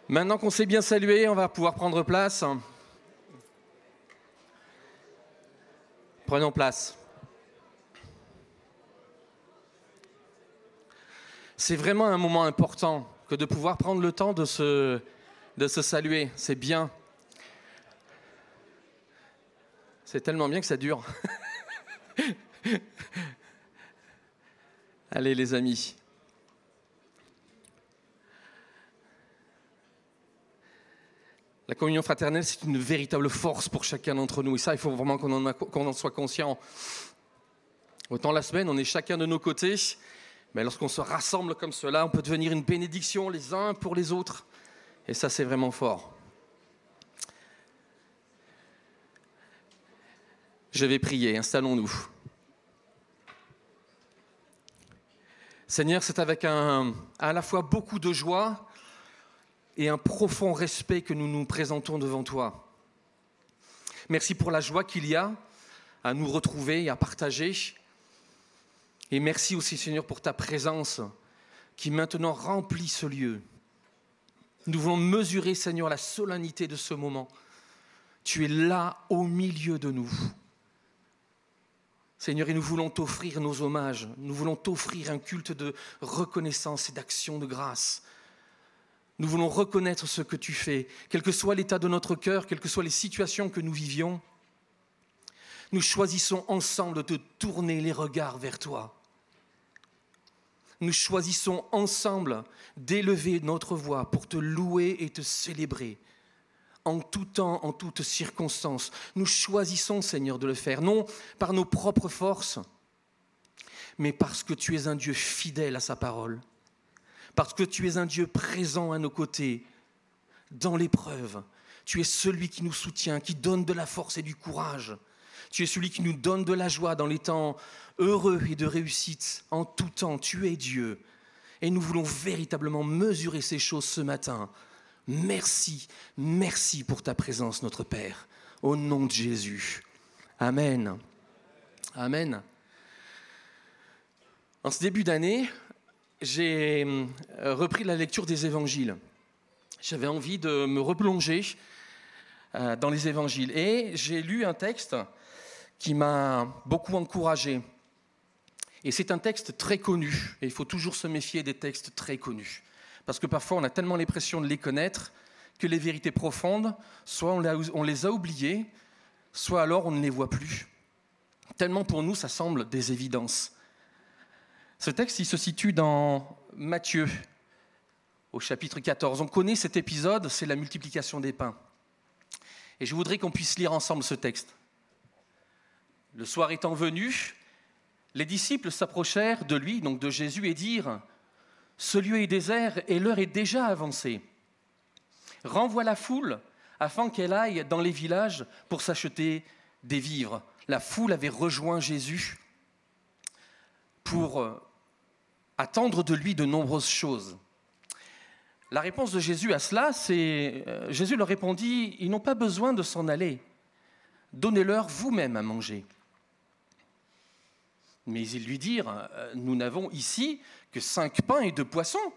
Maintenant qu'on s'est bien salué, on va pouvoir prendre place. Prenons place. C'est vraiment un moment important que de pouvoir prendre le temps de se saluer. C'est bien. C'est tellement bien que ça dure. Allez les amis. La communion fraternelle, c'est une véritable force pour chacun d'entre nous. Et ça, il faut vraiment qu'on en soit conscient. Autant la semaine, on est chacun de nos côtés. Mais lorsqu'on se rassemble comme cela, on peut devenir une bénédiction les uns pour les autres. Et ça, c'est vraiment fort. Je vais prier, installons-nous. Seigneur, c'est avec à la fois beaucoup de joie et un profond respect que nous nous présentons devant toi. Merci pour la joie qu'il y a à nous retrouver et à partager. Et merci aussi, Seigneur, pour ta présence qui maintenant remplit ce lieu. Nous voulons mesurer, Seigneur, la solennité de ce moment. Tu es là au milieu de nous. Seigneur, et nous voulons t'offrir nos hommages. Nous voulons t'offrir un culte de reconnaissance et d'action de grâce. Nous voulons reconnaître ce que tu fais, quel que soit l'état de notre cœur, quelles que soient les situations que nous vivions. Nous choisissons ensemble de tourner les regards vers toi. Nous choisissons ensemble d'élever notre voix pour te louer et te célébrer. En tout temps, en toutes circonstances, nous choisissons, Seigneur, de le faire, non par nos propres forces, mais parce que tu es un Dieu fidèle à sa parole. Parce que tu es un Dieu présent à nos côtés, dans l'épreuve. Tu es celui qui nous soutient, qui donne de la force et du courage. Tu es celui qui nous donne de la joie dans les temps heureux et de réussite. En tout temps, tu es Dieu. Et nous voulons véritablement mesurer ces choses ce matin. Merci, merci pour ta présence, notre Père. Au nom de Jésus. Amen. Amen. En ce début d'année, j'ai repris la lecture des évangiles. J'avais envie de me replonger dans les évangiles. Et j'ai lu un texte qui m'a beaucoup encouragé. Et c'est un texte très connu. Et il faut toujours se méfier des textes très connus. Parce que parfois, on a tellement l'impression de les connaître que les vérités profondes, soit on les a oubliées, soit alors on ne les voit plus. Tellement pour nous, ça semble des évidences. Ce texte, il se situe dans Matthieu, au chapitre 14. On connaît cet épisode, c'est la multiplication des pains. Et je voudrais qu'on puisse lire ensemble ce texte. Le soir étant venu, les disciples s'approchèrent de lui, donc de Jésus, et dirent « Ce lieu est désert et l'heure est déjà avancée. Renvoie la foule afin qu'elle aille dans les villages pour s'acheter des vivres. » La foule avait rejoint Jésus pour attendre de lui de nombreuses choses. La réponse de Jésus à cela, c'est... Jésus leur répondit, « Ils n'ont pas besoin de s'en aller. Donnez-leur vous-même à manger. » Mais ils lui dirent, « Nous n'avons ici que 5 pains et 2 poissons. »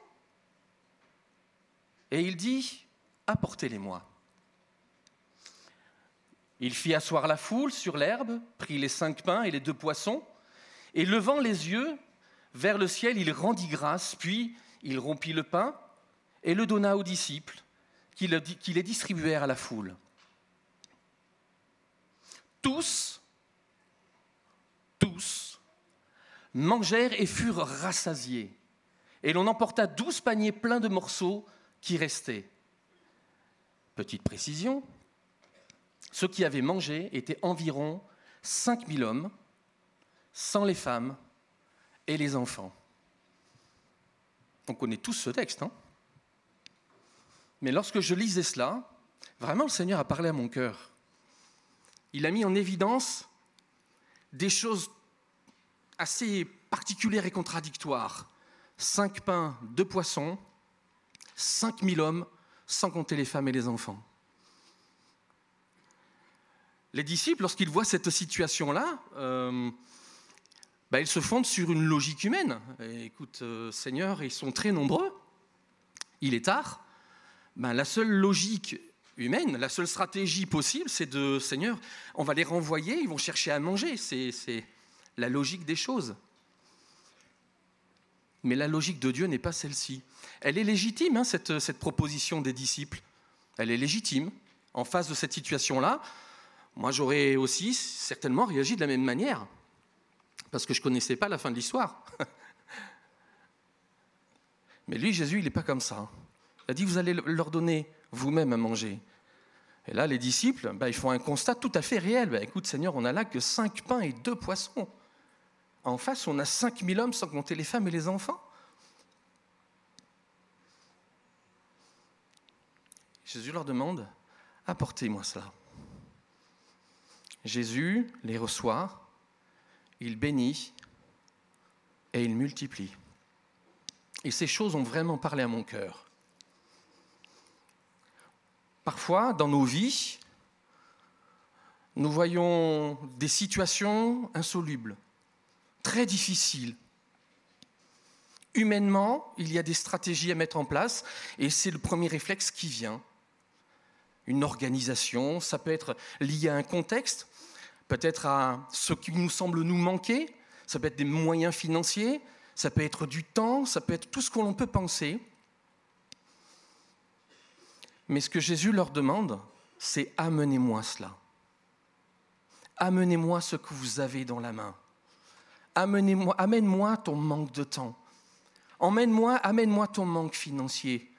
Et il dit, « Apportez-les-moi. » Il fit asseoir la foule sur l'herbe, prit les 5 pains et les 2 poissons, et levant les yeux vers le ciel, il rendit grâce, puis il rompit le pain et le donna aux disciples, qui les distribuèrent à la foule. Tous mangèrent et furent rassasiés, et l'on emporta 12 paniers pleins de morceaux qui restaient. Petite précision, ceux qui avaient mangé étaient environ 5000 hommes, sans les femmes et les enfants. On connaît tous ce texte, hein ? Mais lorsque je lisais cela, vraiment le Seigneur a parlé à mon cœur. Il a mis en évidence des choses assez particulières et contradictoires. 5 pains, 2 poissons, 5000 hommes, sans compter les femmes et les enfants. Les disciples, lorsqu'ils voient cette situation-là, ils se fondent sur une logique humaine. Et écoute, Seigneur, ils sont très nombreux, il est tard, la seule logique humaine, la seule stratégie possible, c'est de, Seigneur, on va les renvoyer, ils vont chercher à manger. C'est la logique des choses. Mais la logique de Dieu n'est pas celle-ci. Elle est légitime, cette proposition des disciples. Elle est légitime. En face de cette situation-là, moi j'aurais aussi certainement réagi de la même manière, parce que je ne connaissais pas la fin de l'histoire. Mais lui, Jésus, il n'est pas comme ça. Il a dit, vous allez leur donner vous-même à manger. Et là, les disciples, ils font un constat tout à fait réel. Écoute, Seigneur, on n'a là que 5 pains et 2 poissons. En face, on a 5000 hommes, sans compter les femmes et les enfants. Jésus leur demande, apportez-moi cela. Jésus les reçoit, il bénit et il multiplie. Et ces choses ont vraiment parlé à mon cœur. Parfois, dans nos vies, nous voyons des situations insolubles, très difficiles. Humainement, il y a des stratégies à mettre en place et c'est le premier réflexe qui vient. Une organisation, ça peut être lié à un contexte, peut-être à ce qui nous semble nous manquer, ça peut être des moyens financiers, ça peut être du temps, ça peut être tout ce que l'on peut penser. Mais ce que Jésus leur demande, c'est « amenez-moi cela ». Amenez-moi ce que vous avez dans la main. Amène-moi ton manque de temps. Amène-moi ton manque financier.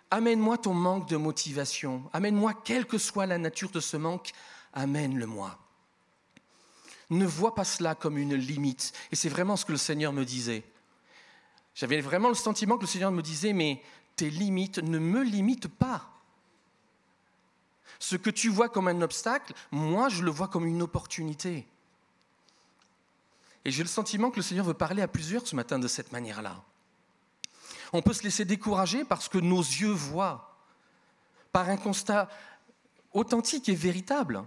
Amène-moi ton manque de motivation. Amène-moi, quelle que soit la nature de ce manque, amène-le-moi. Ne vois pas cela comme une limite. Et c'est vraiment ce que le Seigneur me disait. J'avais vraiment le sentiment que le Seigneur me disait, mais tes limites ne me limitent pas. Ce que tu vois comme un obstacle, moi je le vois comme une opportunité. Et j'ai le sentiment que le Seigneur veut parler à plusieurs ce matin de cette manière-là. On peut se laisser décourager parce que nos yeux voient, par un constat authentique et véritable.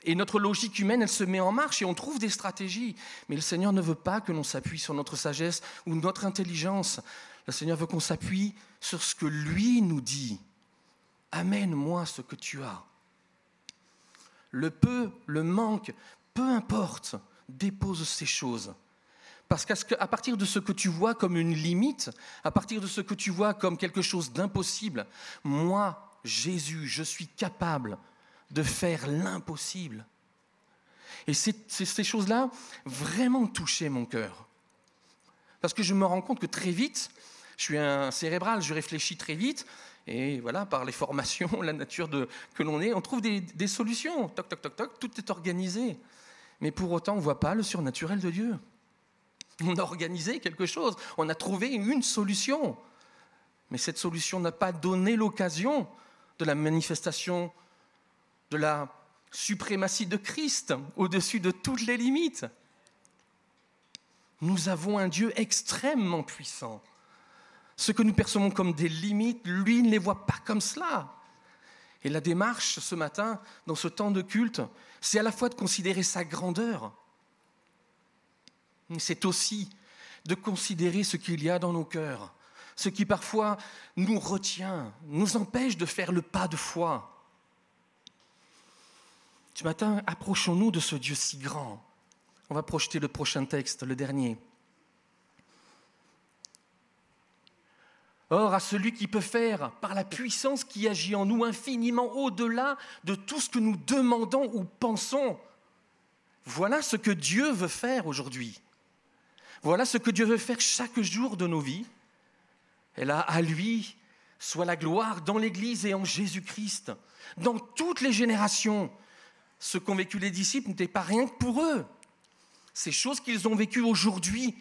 Et notre logique humaine, elle se met en marche et on trouve des stratégies. Mais le Seigneur ne veut pas que l'on s'appuie sur notre sagesse ou notre intelligence. Le Seigneur veut qu'on s'appuie sur ce que lui nous dit. Amène-moi ce que tu as. Le peu, le manque, peu importe, dépose ces choses. Parce qu'à partir de ce que tu vois comme une limite, à partir de ce que tu vois comme quelque chose d'impossible, moi, Jésus, je suis capable de faire l'impossible. Et ces choses-là vraiment touchaient mon cœur. Parce que je me rends compte que très vite, je suis un cérébral, je réfléchis très vite, et voilà, par les formations, la nature que l'on est, on trouve des solutions. Toc, toc, toc, toc, tout est organisé. Mais pour autant, on ne voit pas le surnaturel de Dieu. On a organisé quelque chose, on a trouvé une solution. Mais cette solution n'a pas donné l'occasion de la manifestation de la suprématie de Christ au-dessus de toutes les limites. Nous avons un Dieu extrêmement puissant. Ce que nous percevons comme des limites, lui ne les voit pas comme cela. Et la démarche ce matin, dans ce temps de culte, c'est à la fois de considérer sa grandeur, mais c'est aussi de considérer ce qu'il y a dans nos cœurs, ce qui parfois nous retient, nous empêche de faire le pas de foi. Ce matin, approchons-nous de ce Dieu si grand. On va projeter le prochain texte, le dernier. Or, à celui qui peut faire, par la puissance qui agit en nous, infiniment au-delà de tout ce que nous demandons ou pensons. Voilà ce que Dieu veut faire aujourd'hui. Voilà ce que Dieu veut faire chaque jour de nos vies. Et là, à lui, soit la gloire dans l'Église et en Jésus-Christ, dans toutes les générations. Ce qu'ont vécu les disciples n'était pas rien que pour eux. Ces choses qu'ils ont vécues aujourd'hui,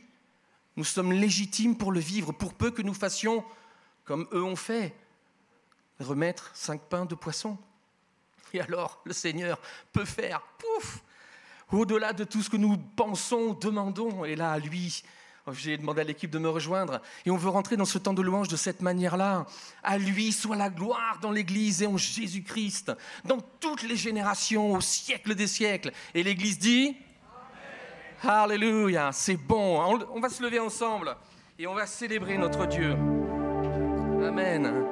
nous sommes légitimes pour le vivre, pour peu que nous fassions comme eux ont fait, remettre 5 pains de poisson. Et alors, le Seigneur peut faire, pouf, au-delà de tout ce que nous pensons, demandons. Et là, à lui, j'ai demandé à l'équipe de me rejoindre. Et on veut rentrer dans ce temps de louange de cette manière-là. À lui soit la gloire dans l'Église et en Jésus-Christ, dans toutes les générations, au siècle des siècles. Et l'Église dit... Alléluia, c'est bon. On va se lever ensemble et on va célébrer notre Dieu. Amen.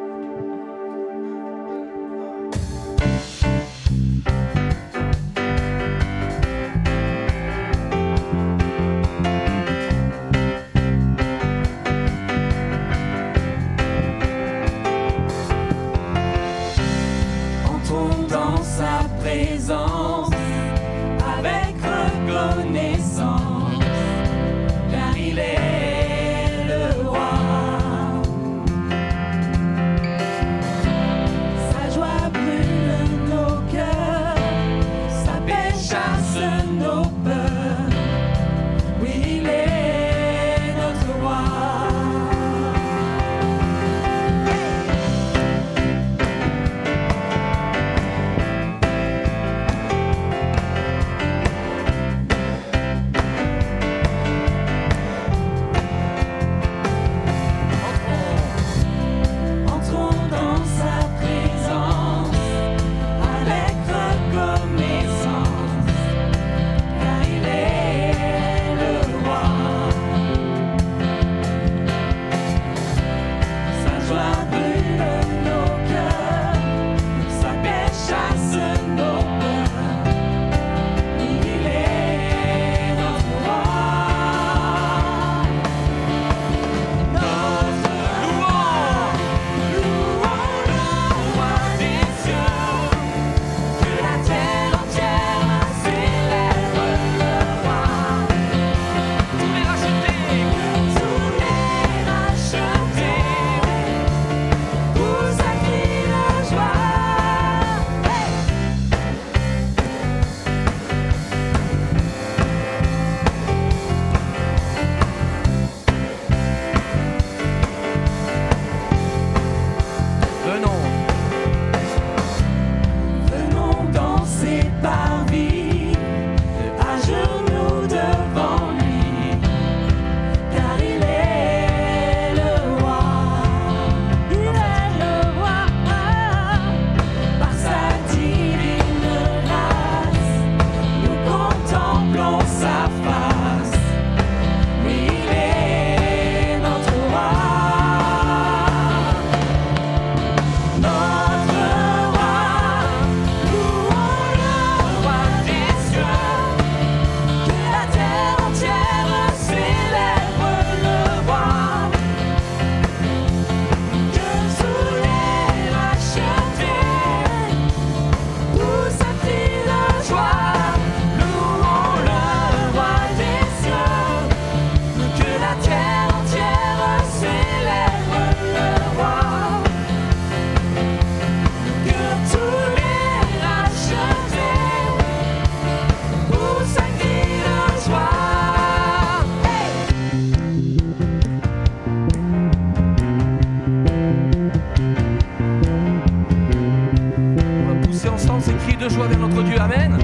de joie vers notre Dieu. Amen.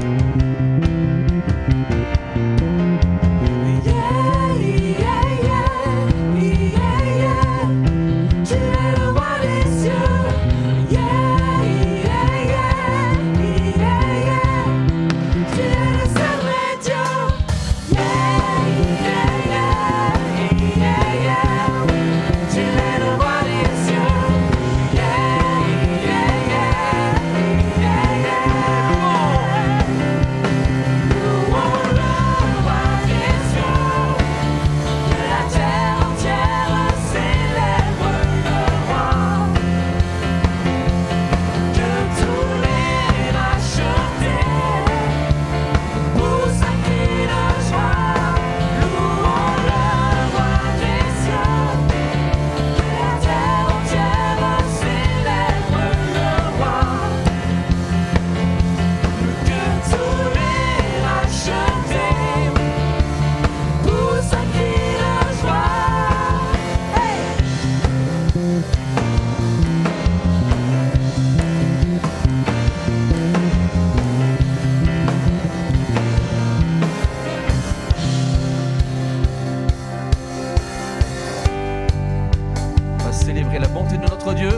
Célébrer la bonté de notre Dieu.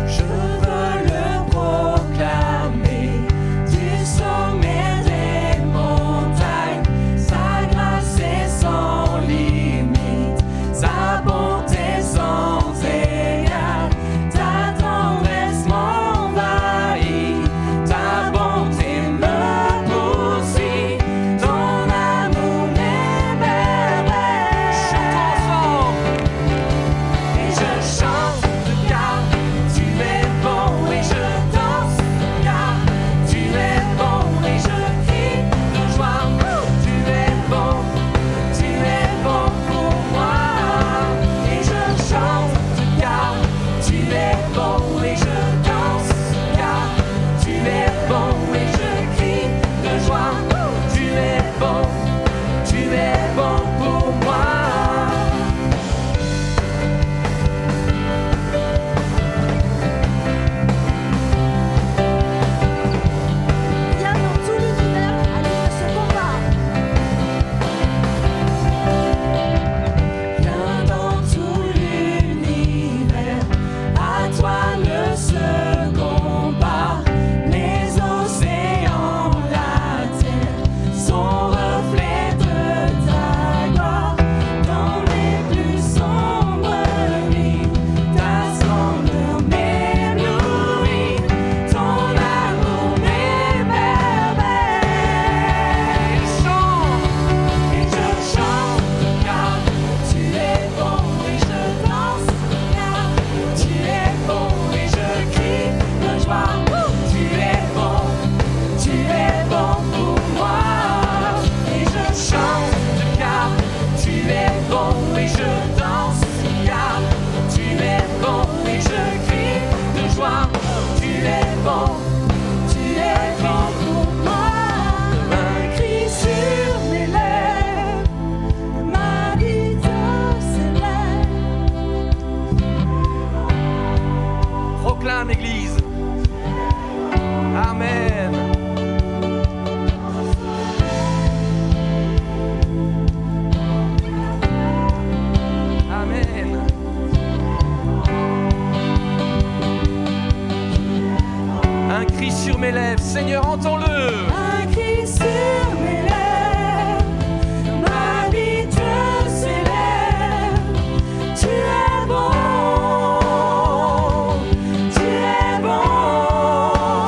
Je veux le proclamer du sommet des montagnes. Sa grâce est sans limite, sa bonté sans égale. Ta tendresse m'envahit, ta bonté me poursuit. Ton amour m'émerveille. Et je chante car tu es bon, et je danse car tu es bon, et je crie de joie. Tu es bon pour moi. Et je chante car tu es bon, et je danse car tu es bon, et je crie de joie. Tu es bon pour moi. Viens dans tout l'univers à lui de ce combat. Viens dans tout l'univers, à toi le second pas. Les océans, la terre, sont reflets de ta gloire. Dans les plus sombres nuits, ta splendeur m'éblouit. Ton amour m'émerveille. Et je chante car tu es bon, et je danse car tu es bon, et je crie de joie. Tu es bon pour moi. Et je chante car tu es bon, et je danse car tu es bon, et je crie de joie. Tu es bon pour moi. Un cri sur mes lèvres, ma vie te célèbre. Proclame, Église. Amen. Amen. Un cri sur mes lèvres, Seigneur, entends-le. Un cri sur mes lèvres, ma vie te célèbre. Tu es bon, tu es bon.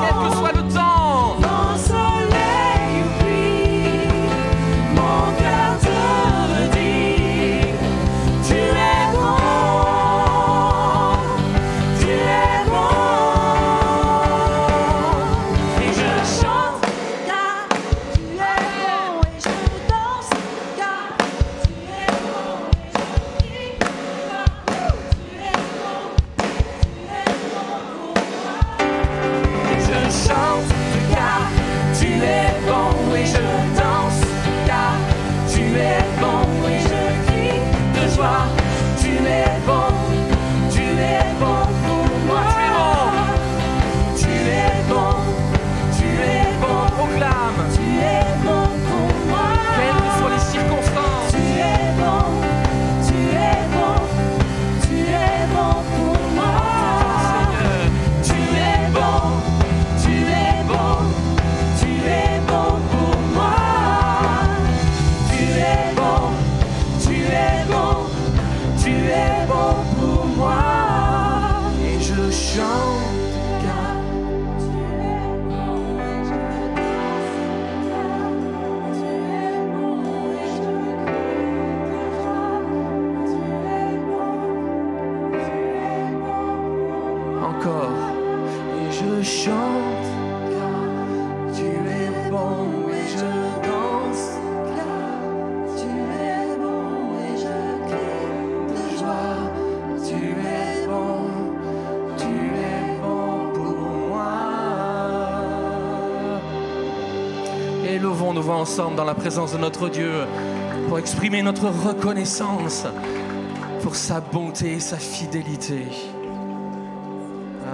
Quel que soit le temps. Vent, soleil ou pluie, mon cœur te redit. Tu es bon, tu es bon. Et je chante chante car Tu es bon et je danse, car tu es bon et je crie de joie. Tu es bon encore. Et je chante car tu es bon et je danse. car tu es bon et je crie de joie. Tu es bon pour moi. Élevons nos voix ensemble dans la présence de notre Dieu pour exprimer notre reconnaissance pour sa bonté et sa fidélité.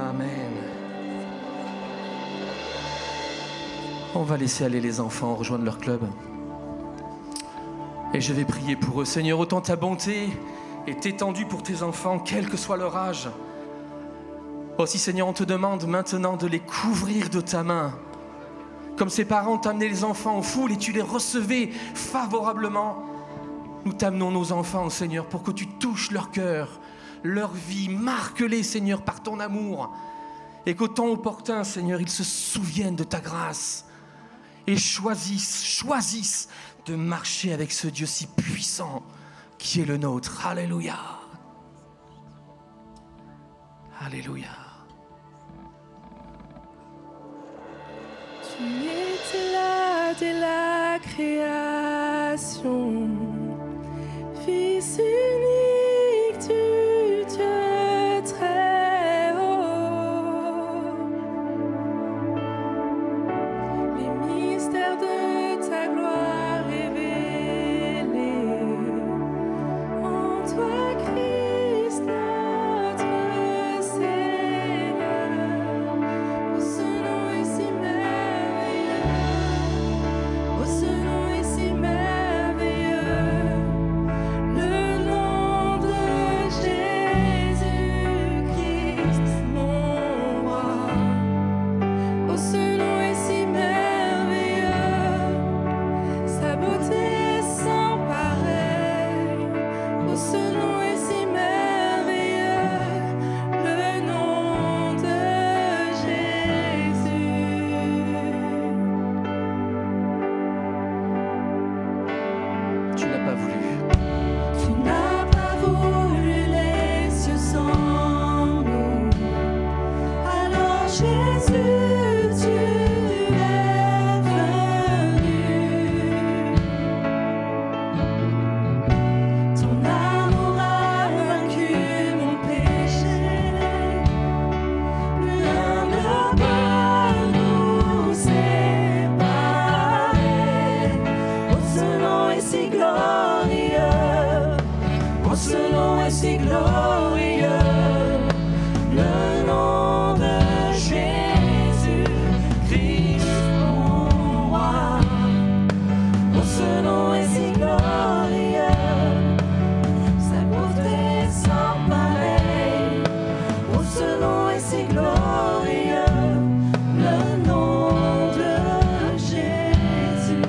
Amen. On va laisser aller les enfants rejoindre leur club. Et je vais prier pour eux. Seigneur, autant ta bonté est étendue pour tes enfants, quel que soit leur âge. Aussi, Seigneur, on te demande maintenant de les couvrir de ta main. Comme ces parents t'amenaient les enfants en foule et tu les recevais favorablement, nous t'amenons nos enfants, Seigneur, pour que tu touches leur cœur, leur vie. Marque-les, Seigneur, par ton amour. Et qu'au temps opportun, Seigneur, ils se souviennent de ta grâce et choisissent de marcher avec ce Dieu si puissant qui est le nôtre. Alléluia. Alléluia. Tu étais là dès la création, Fils unique du Dieu très haut. Les mystères de ta gloire révélés en toi, Christ notre Seigneur. Oh, ce nom est si merveilleux. Oh, ce nom est si merveilleux. Le nom de Jésus-Christ, mon roi. Oh, ce nom est si merveilleux. Sa beauté est sans pareil. Oh, ce nom est si merveilleux. Le nom de Jésus. Tu n'as pas voulu. Tu n'as pas voulu les cieux sans nous. Alors Jésus, tu es venu. Ton amour a vaincu mon péché. Plus rien ne peut nous séparer. Oh, ce nom est si glorieux. Oh, ce nom est si glorieux. Le nom de Jésus, Christ mon roi. Oh, ce nom est si glorieux. Sa beauté est sans pareil. Oh, ce nom est si glorieux. Le nom de Jésus.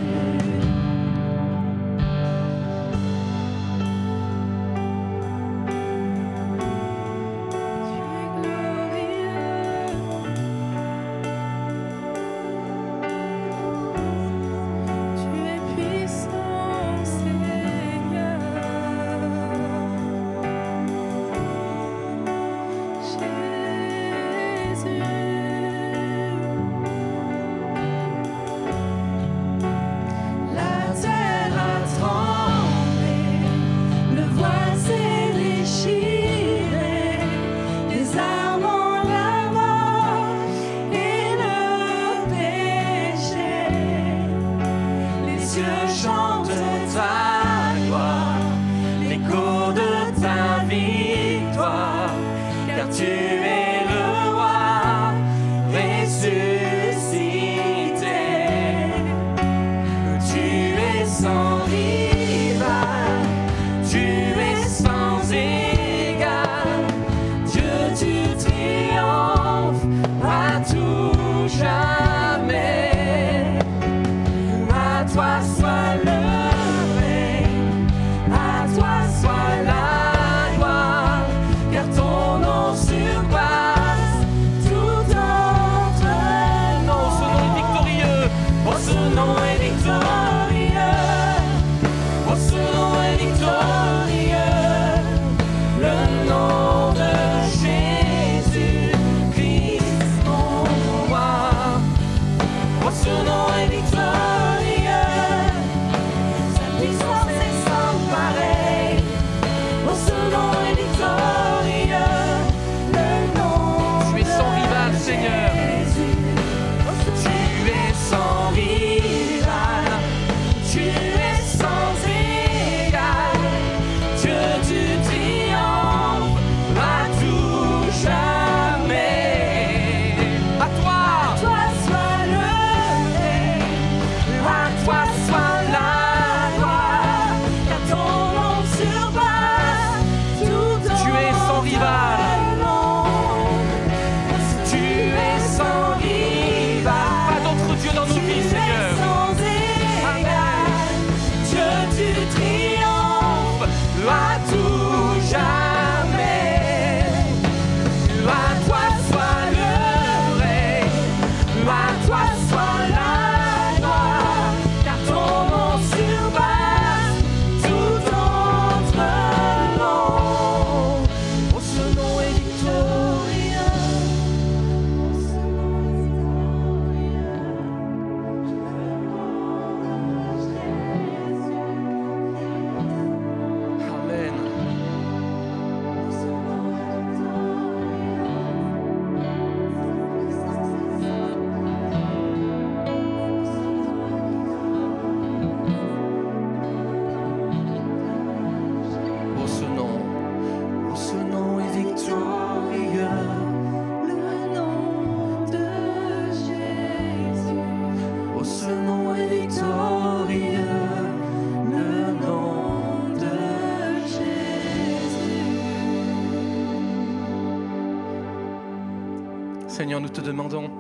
Seigneur, nous te demandons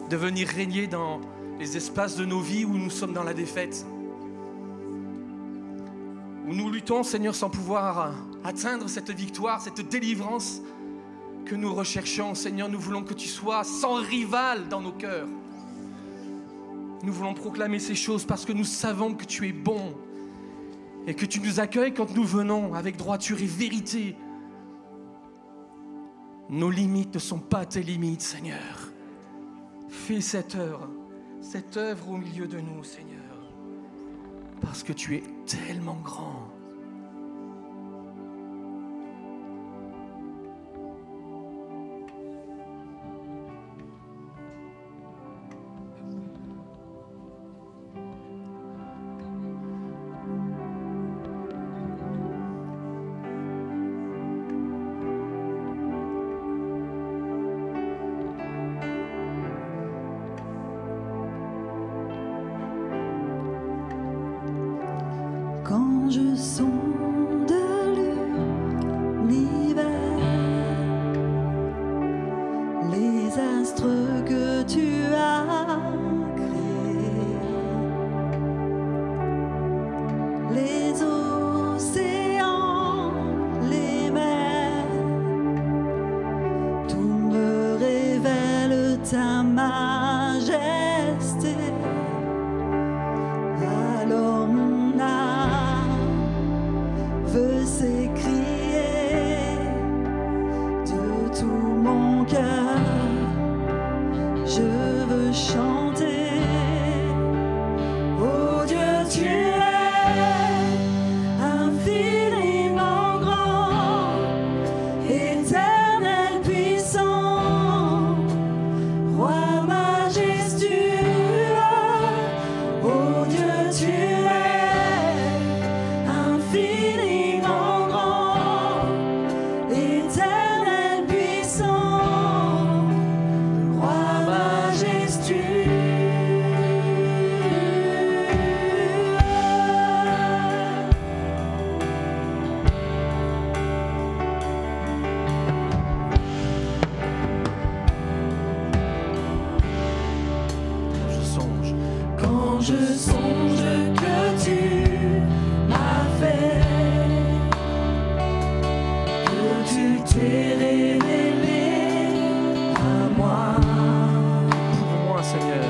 de venir régner dans les espaces de nos vies où nous sommes dans la défaite, où nous luttons, Seigneur, sans pouvoir atteindre cette victoire, cette délivrance que nous recherchons. Seigneur, nous voulons que tu sois sans rival dans nos cœurs. Nous voulons proclamer ces choses parce que nous savons que tu es bon et que tu nous accueilles quand nous venons avec droiture et vérité. Nos limites ne sont pas tes limites, Seigneur. Fais cette œuvre au milieu de nous, Seigneur, parce que tu es tellement grand. Quand je sonde l'univers, les astres que tu as créés, les océans, les mers, tout me révèle ta majesté. Alors mon âme veut s'écrier de tout mon cœur. Je veux chanter. Oh Dieu, tu es infiniment grand, éternel puissant, roi majestueux. Oh Dieu, tu es infiniment grand, éternel puissant, roi majestueux. Je songe. Quand je songe que tu m'as fait, que tu t'es révélé à moi, Pour moi, Seigneur,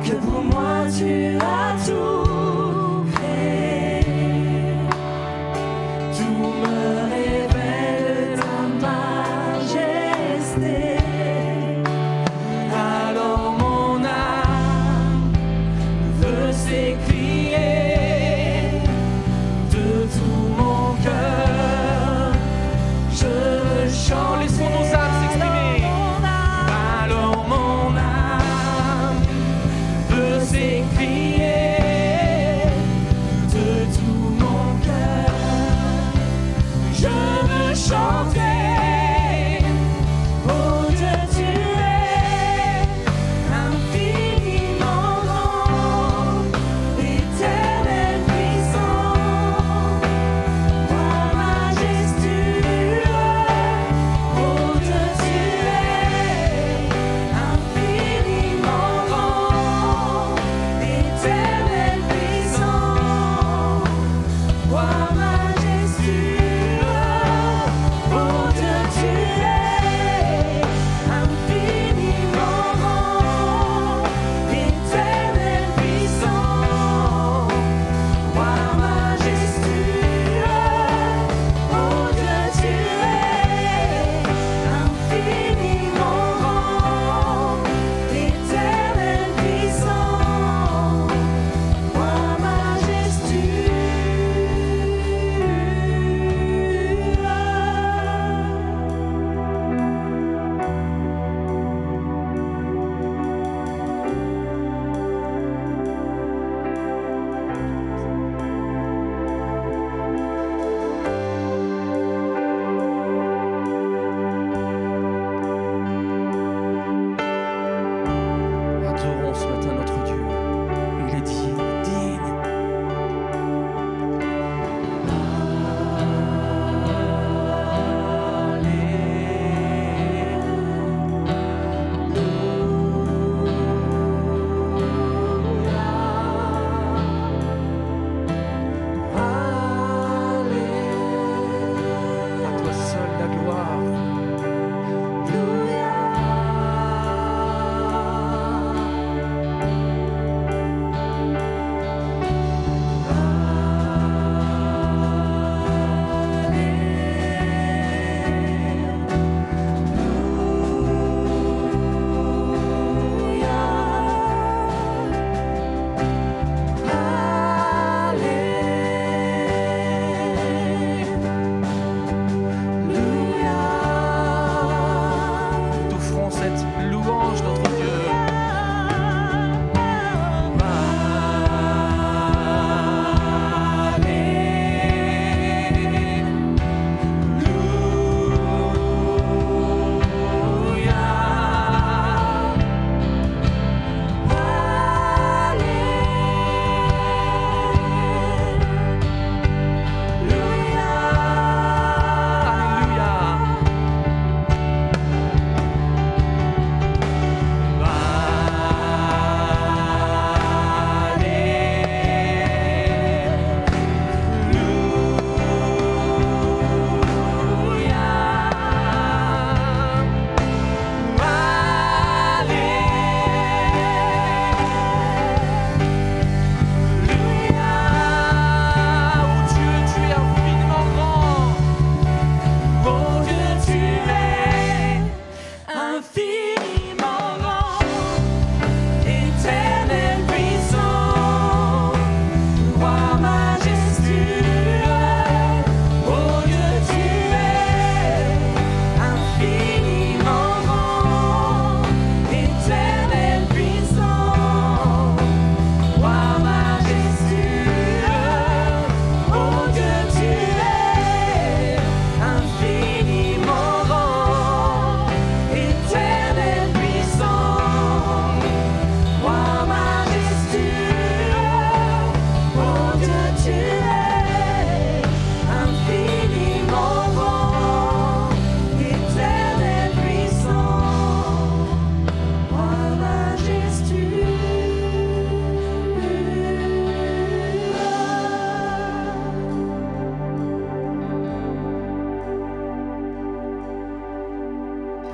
que pour moi tu as tout créé, tout me révèle ta majesté. Alors mon âme veut s'écrier de tout mon cœur. Je chante, laissons nos âmes s'exprimer. Alors mon âme veut s'écrier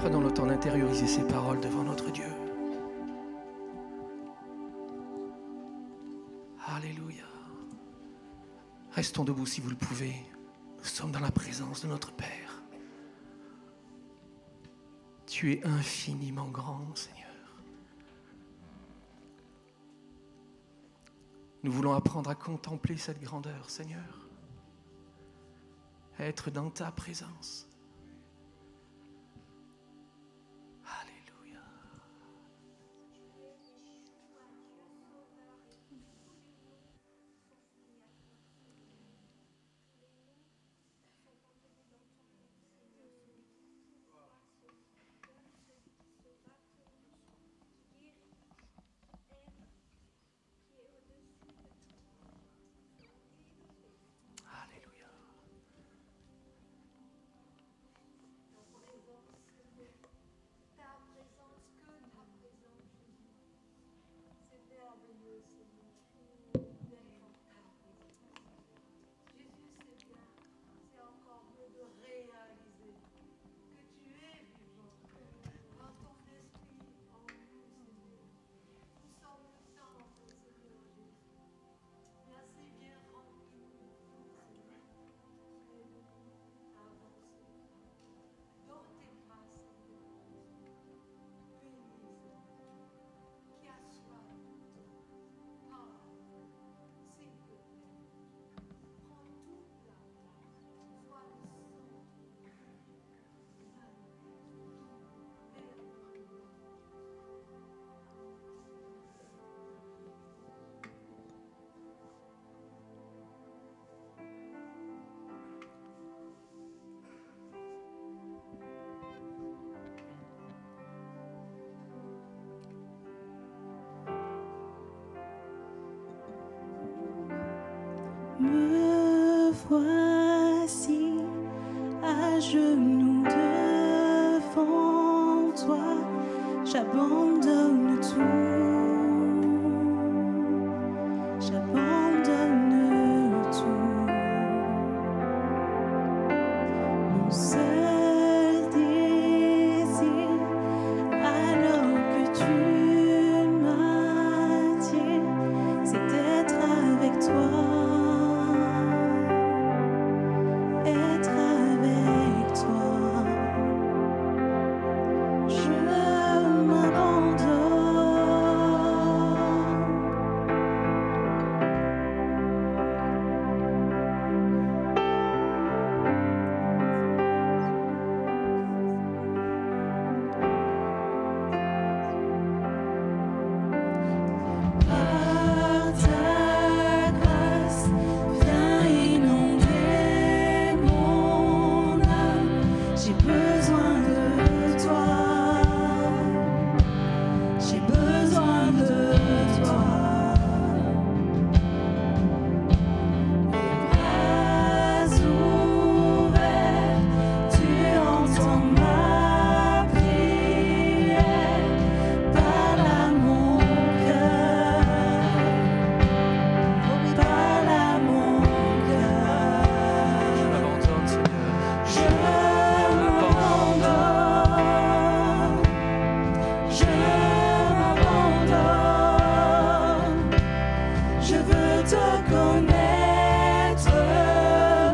Prenons le temps d'intérioriser ces paroles devant notre Dieu. Alléluia. Restons debout si vous le pouvez. Nous sommes dans la présence de notre Père. Tu es infiniment grand, Seigneur. Nous voulons apprendre à contempler cette grandeur, Seigneur. À être dans ta présence. Alléluia. Alléluia. Me voici à genoux devant toi, j'abandonne tout, j'abandonne tout. Mon seul désir, alors que tu m'attires, c'est d'être avec toi. Être avec toi, je m'abandonne. Par ta grâce, viens inonder mon âme. J'ai besoin de toi. J'ai besoin de toi. Les bras ouverts, tu entends ma prière. Parle à mon cœur. Parle à mon cœur. Je m'abandonne, Seigneur. Je m'abandonne, je m'abandonne, je veux te connaître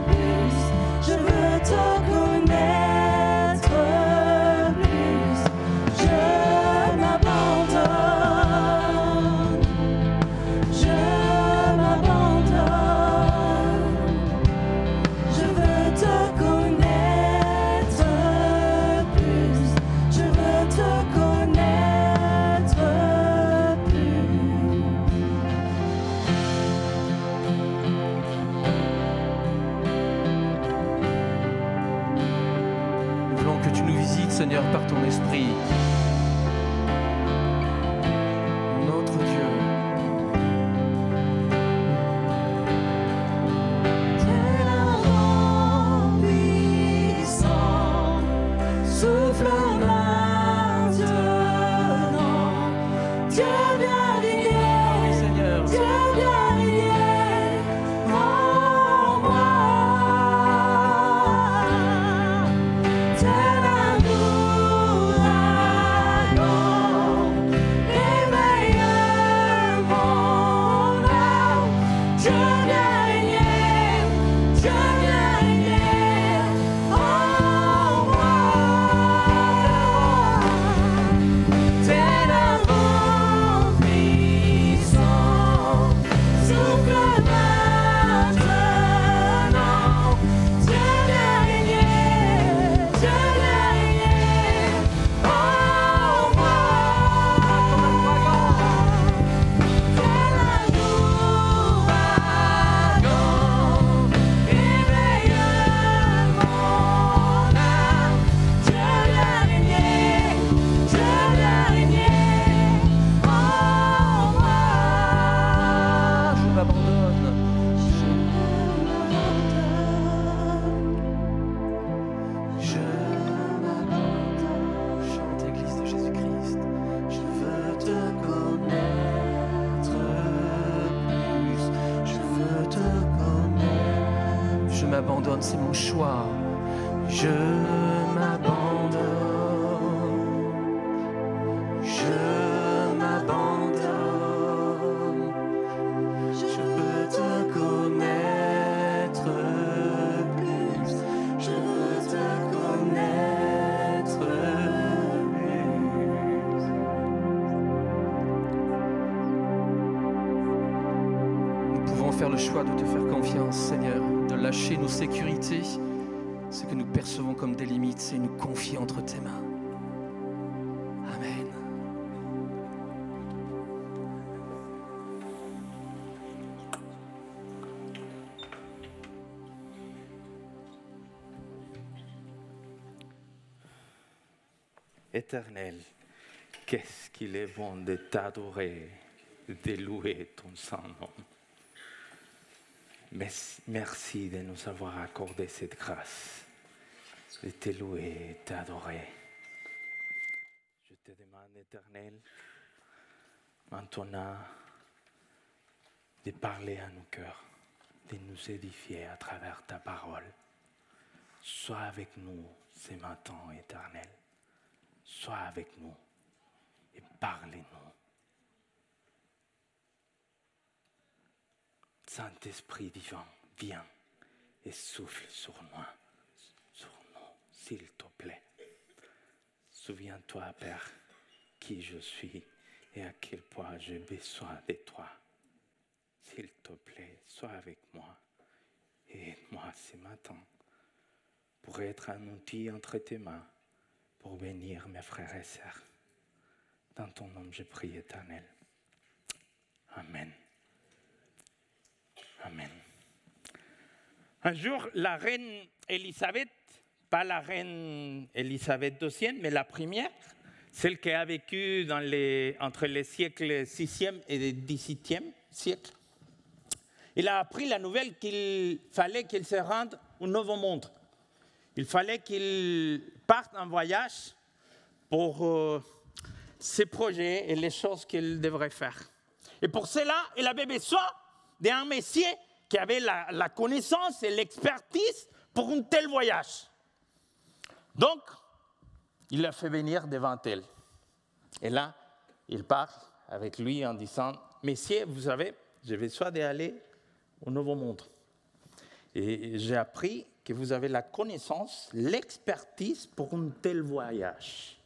plus, je veux te connaître plus, je m'abandonne, je m'abandonne. Je veux te connaître plus, je veux te connaître plus. Nous voulons que tu nous visites, Seigneur, par ton esprit. Notre Dieu. Tel un vent puissant, souffle maintenant. Dieu vient régner, Seigneur. Dieu vient régner en moi. Tel un m'abandonne, c'est mon choix. Je m'abandonne. Je m'abandonne. Je veux te connaître plus. Je veux te connaître plus. Nous pouvons faire le choix de te faire confiance, Seigneur, de lâcher nos sécurités, ce que nous percevons comme des limites, et nous confier entre tes mains. Amen. Éternel, qu'est-ce qu'il est bon de t'adorer, de louer ton Saint-Nom. Merci de nous avoir accordé cette grâce, de te louer et t'adorer. Je te demande, Éternel, maintenant, de parler à nos cœurs, de nous édifier à travers ta parole. Sois avec nous ce matin, Éternel. Sois avec nous et parlez-nous. Saint-Esprit vivant, viens et souffle sur nous, s'il te plaît. Souviens-toi, Père, qui je suis et à quel point j'ai besoin de toi. S'il te plaît, sois avec moi et aide-moi ce matin pour être un outil entre tes mains, pour bénir mes frères et sœurs. Dans ton nom, je prie, Éternel. Amen. Amen. Un jour, la reine Élisabeth, pas la reine Élisabeth II, mais la première, celle qui a vécu entre les siècles 6e et 17e siècle, il a appris la nouvelle qu'il fallait qu'il se rende au Nouveau Monde. Il fallait qu'il parte en voyage pour ses projets et les choses qu'il devrait faire. Et pour cela, il avait besoin d'un Messie qui avait la connaissance et l'expertise pour un tel voyage. Donc, il l'a fait venir devant elle. Et là, il parle avec lui en disant, « Messieurs, vous savez, j'ai besoin d'aller au Nouveau Monde. Et j'ai appris que vous avez la connaissance, l'expertise pour un tel voyage.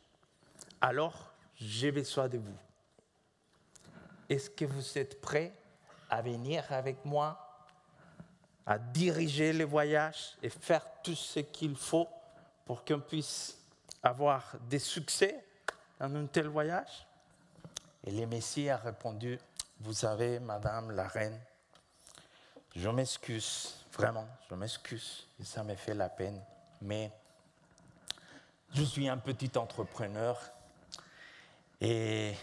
Alors, j'ai besoin de vous. Est-ce que vous êtes prêts à venir avec moi, à diriger le voyage et faire tout ce qu'il faut pour qu'on puisse avoir des succès dans un tel voyage? Et le Messie a répondu, vous savez, Madame la Reine, je m'excuse, vraiment, je m'excuse, et ça me fait la peine, mais je suis un petit entrepreneur et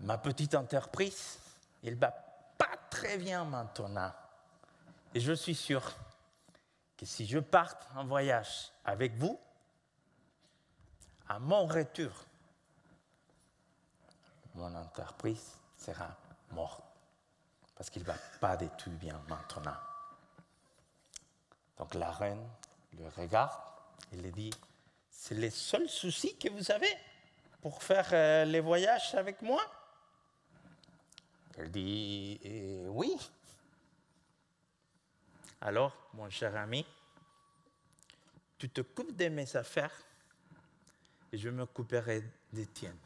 ma petite entreprise, elle ne va pas très bien maintenant. Et je suis sûr que si je parte en voyage avec vous, à mon retour, mon entreprise sera morte. Parce qu'il ne va pas du tout bien maintenant. Donc la reine le regarde et lui dit, c'est le seul souci que vous avez pour faire les voyages avec moi? Elle dit, oui. Alors, mon cher ami, tu te coupes de mes affaires et je me couperai des tiennes.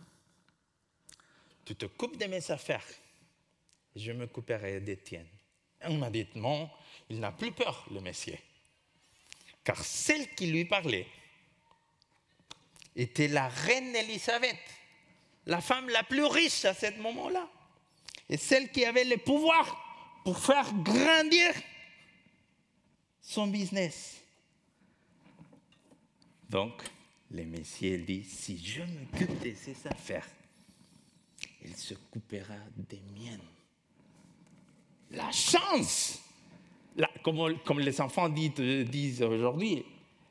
Tu te coupes de mes affaires et je me couperai des tiennes. Immédiatement, il n'a plus peur, le Messie. Car celle qui lui parlait était la reine Élisabeth, la femme la plus riche à ce moment-là, et celle qui avait le pouvoir pour faire grandir son business. Donc, le Messie dit, si je m'occupe de ses affaires, il se coupera des miennes. La chance, comme les enfants disent aujourd'hui,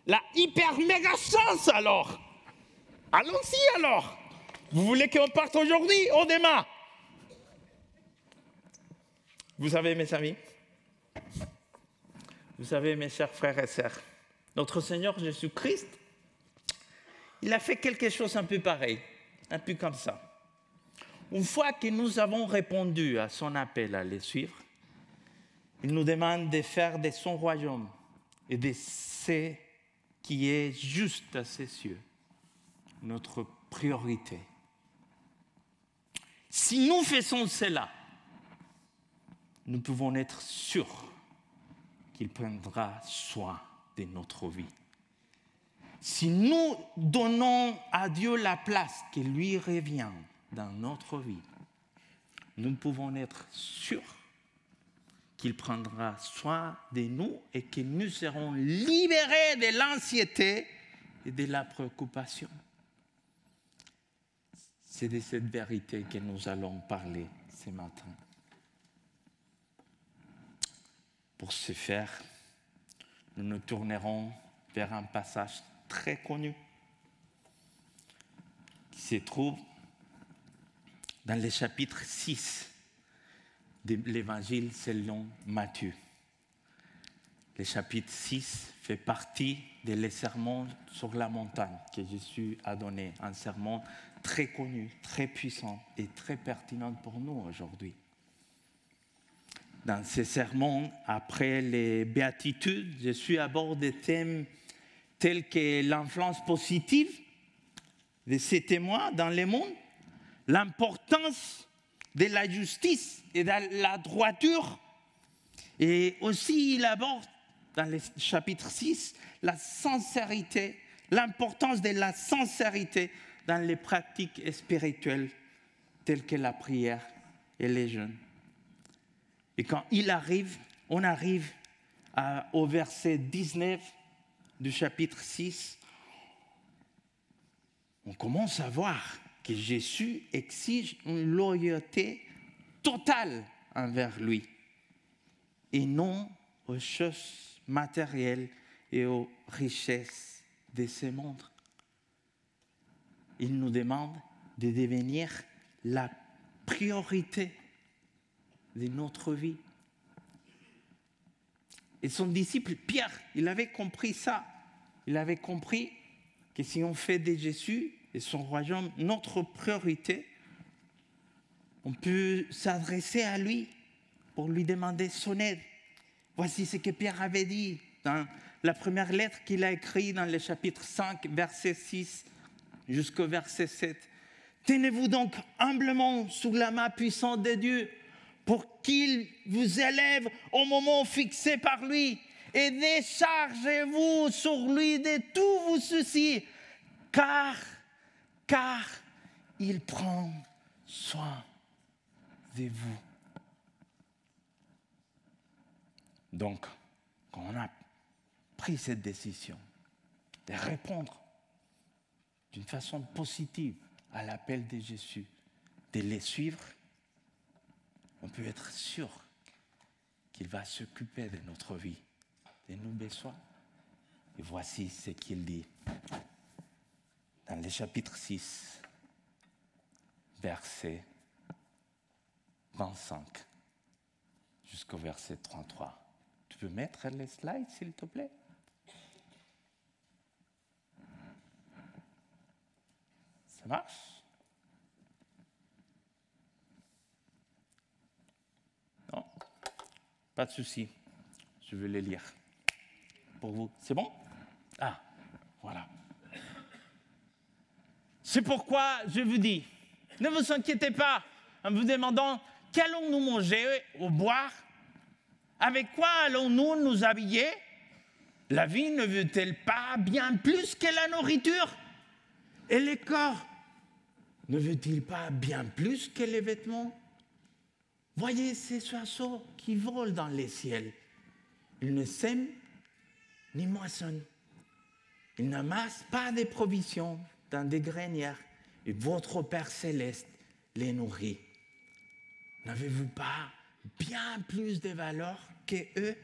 la hyper méga chance alors. Allons-y alors. Vous voulez qu'on parte aujourd'hui ou demain? Vous savez, mes amis, Vous savez, mes chers frères et sœurs, notre Seigneur Jésus-Christ, il a fait quelque chose un peu pareil, un peu comme ça. Une fois que nous avons répondu à son appel à les suivre, il nous demande de faire de son royaume et de ce qui est juste à ses yeux notre priorité. Si nous faisons cela, nous pouvons être sûrs qu'il prendra soin de notre vie. Si nous donnons à Dieu la place qui lui revient dans notre vie, nous pouvons être sûrs qu'il prendra soin de nous et que nous serons libérés de l'anxiété et de la préoccupation. C'est de cette vérité que nous allons parler ce matin. Pour ce faire, nous nous tournerons vers un passage très connu qui se trouve dans le chapitre 6 de l'Évangile selon Matthieu. Le chapitre 6 fait partie des sermons sur la montagne que Jésus a donné, un sermon très connu, très puissant et très pertinent pour nous aujourd'hui. Dans ces sermons, après les béatitudes, Jésus aborde des thèmes tels que l'influence positive de ses témoins dans le monde, l'importance de la justice et de la droiture, et aussi il aborde dans le chapitre 6 la sincérité, l'importance de la sincérité dans les pratiques spirituelles telles que la prière et les jeûnes. Et quand on arrive au verset 19 du chapitre 6, on commence à voir que Jésus exige une loyauté totale envers lui et non aux choses matérielles et aux richesses de ce monde. Il nous demande de devenir la priorité de notre vie. Et son disciple Pierre, il avait compris ça. Il avait compris que si on fait de Jésus et son royaume notre priorité, on peut s'adresser à lui pour lui demander son aide. Voici ce que Pierre avait dit dans la première lettre qu'il a écrite dans le chapitre 5, verset 6 jusqu'au verset 7. Tenez-vous donc humblement sous la main puissante de Dieu pour qu'il vous élève au moment fixé par lui et déchargez-vous sur lui de tous vos soucis, car il prend soin de vous. Donc, quand on a pris cette décision de répondre d'une façon positive à l'appel de Jésus, de les suivre, on peut être sûr qu'il va s'occuper de notre vie, de nos besoins. Et voici ce qu'il dit dans le chapitre 6, verset 25 jusqu'au verset 33. Tu peux mettre les slides, s'il te plaît? Ça marche? Non? Pas de souci. Je vais les lire pour vous. C'est bon? Ah, voilà. C'est pourquoi je vous dis, ne vous inquiétez pas en vous demandant qu'allons-nous manger ou boire? Avec quoi allons-nous nous habiller? La vie ne veut-elle pas bien plus que la nourriture? Et le corps ne veut-il pas bien plus que les vêtements? Voyez ces oiseaux qui volent dans les ciels. Ils ne sèment ni moissonnent. Ils n'amassent pas des provisions dans des grenières. Et votre Père céleste les nourrit. N'avez-vous pas bien plus de valeur qu'eux?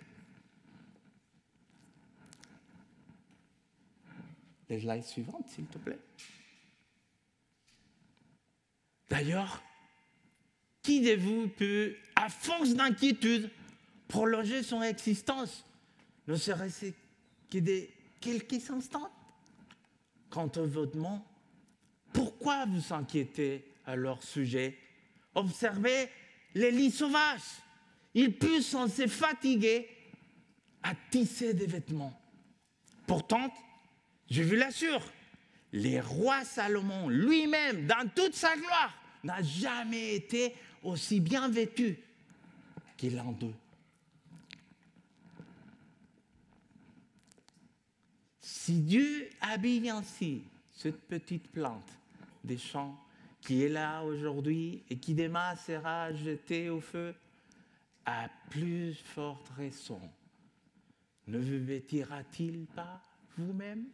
Les slides suivantes, s'il te plaît. D'ailleurs, qui de vous peut, à force d'inquiétude, prolonger son existence? ne serait-ce que de quelques instants. Quant au vêtement, pourquoi vous inquiétez à leur sujet? Observez les lits sauvages. Ils puissent sans se fatiguer à tisser des vêtements. Pourtant, je vous l'assure, le roi Salomon lui-même, dans toute sa gloire, n'a jamais été aussi bien vêtu que l'un d'eux. Si Dieu habille ainsi cette petite plante des champs qui est là aujourd'hui et qui demain sera jetée au feu, à plus forte raison, ne vous vêtira-t-il pas vous-même?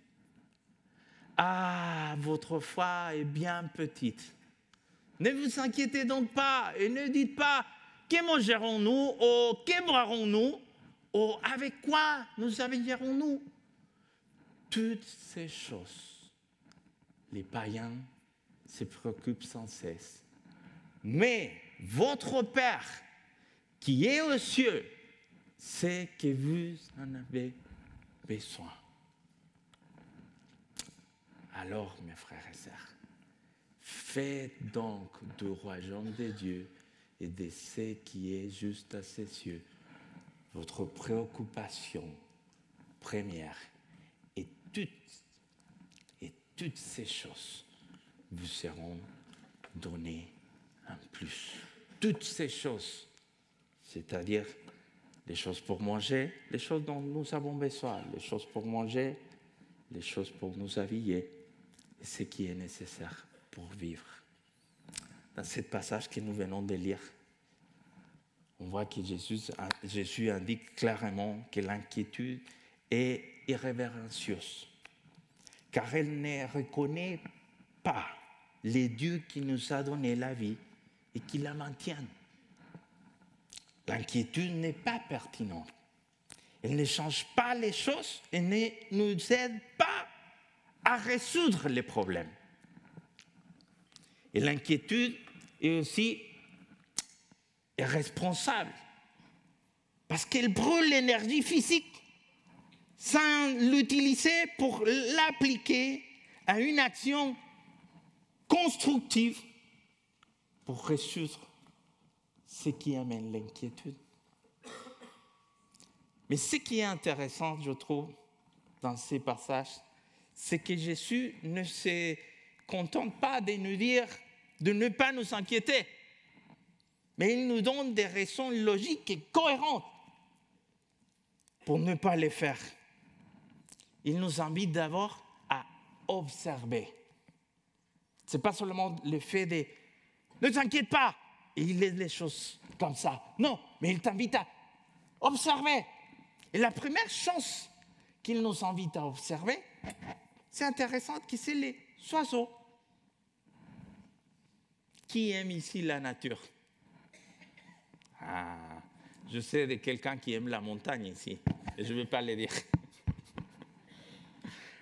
Ah, votre foi est bien petite. Ne vous inquiétez donc pas et ne dites pas que mangerons-nous ou que boirons-nous ou avec quoi nous habillerons-nous. Toutes ces choses, les païens se préoccupent sans cesse. Mais votre Père qui est aux cieux sait que vous en avez besoin. Alors, mes frères et sœurs, faites donc du royaume de Dieu et de ce qui est juste à ses yeux votre préoccupation première. Et toutes ces choses vous seront données en plus. Toutes ces choses, c'est-à-dire les choses pour manger, les choses dont nous avons besoin, les choses pour manger, les choses pour nous habiller, et ce qui est nécessaire pour vivre. Dans ce passage que nous venons de lire, on voit que Jésus indique clairement que l'inquiétude est irrévérencieuse, car elle ne reconnaît pas les dieux qui nous a donné la vie et qui la maintiennent. L'inquiétude n'est pas pertinente. Elle ne change pas les choses et ne nous aide pas à résoudre les problèmes. Et l'inquiétude est aussi responsable parce qu'elle brûle l'énergie physique sans l'utiliser pour l'appliquer à une action constructive pour résoudre ce qui amène l'inquiétude. Mais ce qui est intéressant, je trouve, dans ces passages, c'est que Jésus ne se contente pas de nous dire de ne pas nous inquiéter, mais il nous donne des raisons logiques et cohérentes pour ne pas les faire. Il nous invite d'abord à observer. Ce n'est pas seulement le fait de « ne t'inquiète pas », et il laisse les choses comme ça. Non, mais il t'invite à observer. Et la première chose qu'il nous invite à observer, c'est intéressant que c'est les oiseaux. Qui aime ici la nature? Ah, je sais de quelqu'un qui aime la montagne ici. Et je ne vais pas le dire.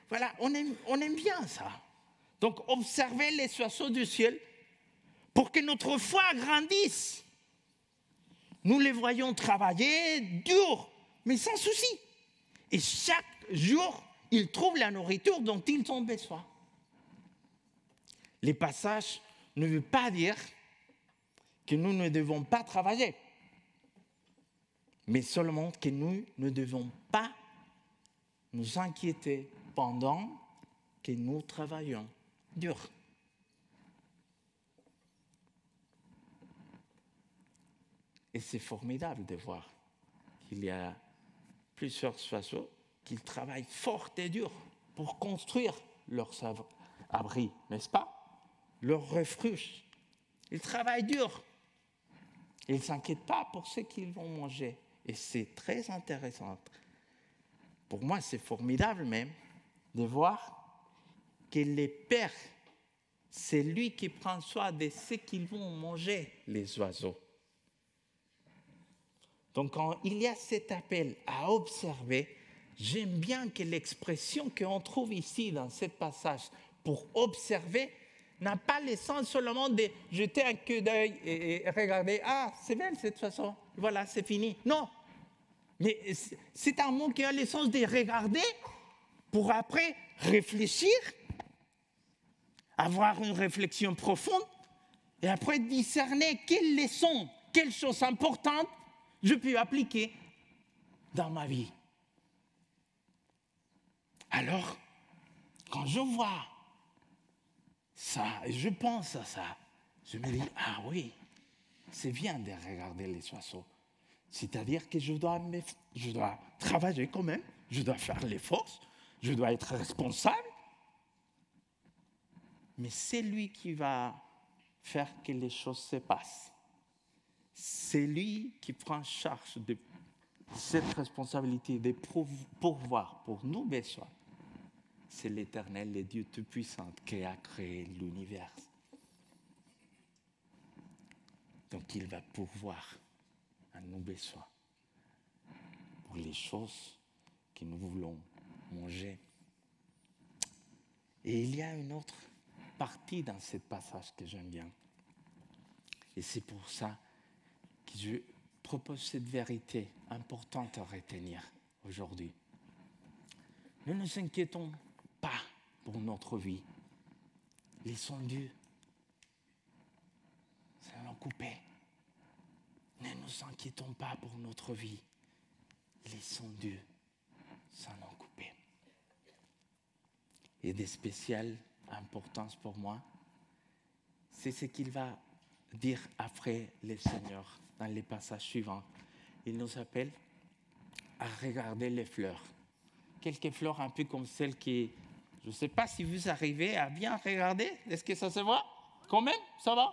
Voilà, on aime bien ça. Donc, observez les oiseaux du ciel pour que notre foi grandisse. Nous les voyons travailler dur, mais sans souci. Et chaque jour, ils trouvent la nourriture dont ils ont besoin. Les passages ne veulent pas dire que nous ne devons pas travailler, mais seulement que nous ne devons pas nous inquiéter pendant que nous travaillons dur. Et c'est formidable de voir qu'il y a plusieurs oiseaux qui travaillent fort et dur pour construire leurs abris, n'est-ce pas? Leur refuge. Ils travaillent dur. Ils ne s'inquiètent pas pour ce qu'ils vont manger. Et c'est très intéressant. Pour moi, c'est formidable même de voir que le Père, c'est lui qui prend soin de ce qu'ils vont manger, les oiseaux. Donc, quand il y a cet appel à observer, j'aime bien que l'expression qu'on trouve ici dans ce passage pour observer n'a pas le sens seulement de jeter un coup d'œil et regarder, ah, c'est belle cette façon, voilà, c'est fini. Non, Mais c'est un mot qui a le sens de regarder pour après réfléchir, avoir une réflexion profonde et après discerner quelles leçons, quelles choses importantes je peux appliquer dans ma vie. Alors, quand je vois ça, et je pense à ça, je me dis, ah oui, c'est bien de regarder les oiseaux. C'est-à-dire que je dois travailler quand même, je dois faire l'effort, je dois être responsable. Mais c'est lui qui va faire que les choses se passent. C'est lui qui prend charge de cette responsabilité de pourvoir pour nos besoins. C'est l'Éternel, le Dieu Tout-Puissant qui a créé l'univers. Donc il va pourvoir à nos besoins pour les choses que nous voulons manger. Et il y a une autre partie dans ce passage que j'aime bien. Et c'est pour ça que je propose cette vérité importante à retenir aujourd'hui. Ne nous inquiétons pas pour notre vie. Laissons Dieu s'en occuper. Ne nous inquiétons pas pour notre vie. Laissons Dieu s'en occuper. Et de spéciale importance pour moi, c'est ce qu'il va dire après le Seigneur dans les passages suivants. Il nous appelle à regarder les fleurs. Quelques fleurs un peu comme celles qui... Je ne sais pas si vous arrivez à bien regarder. Est-ce que ça se voit? Quand même, ça va?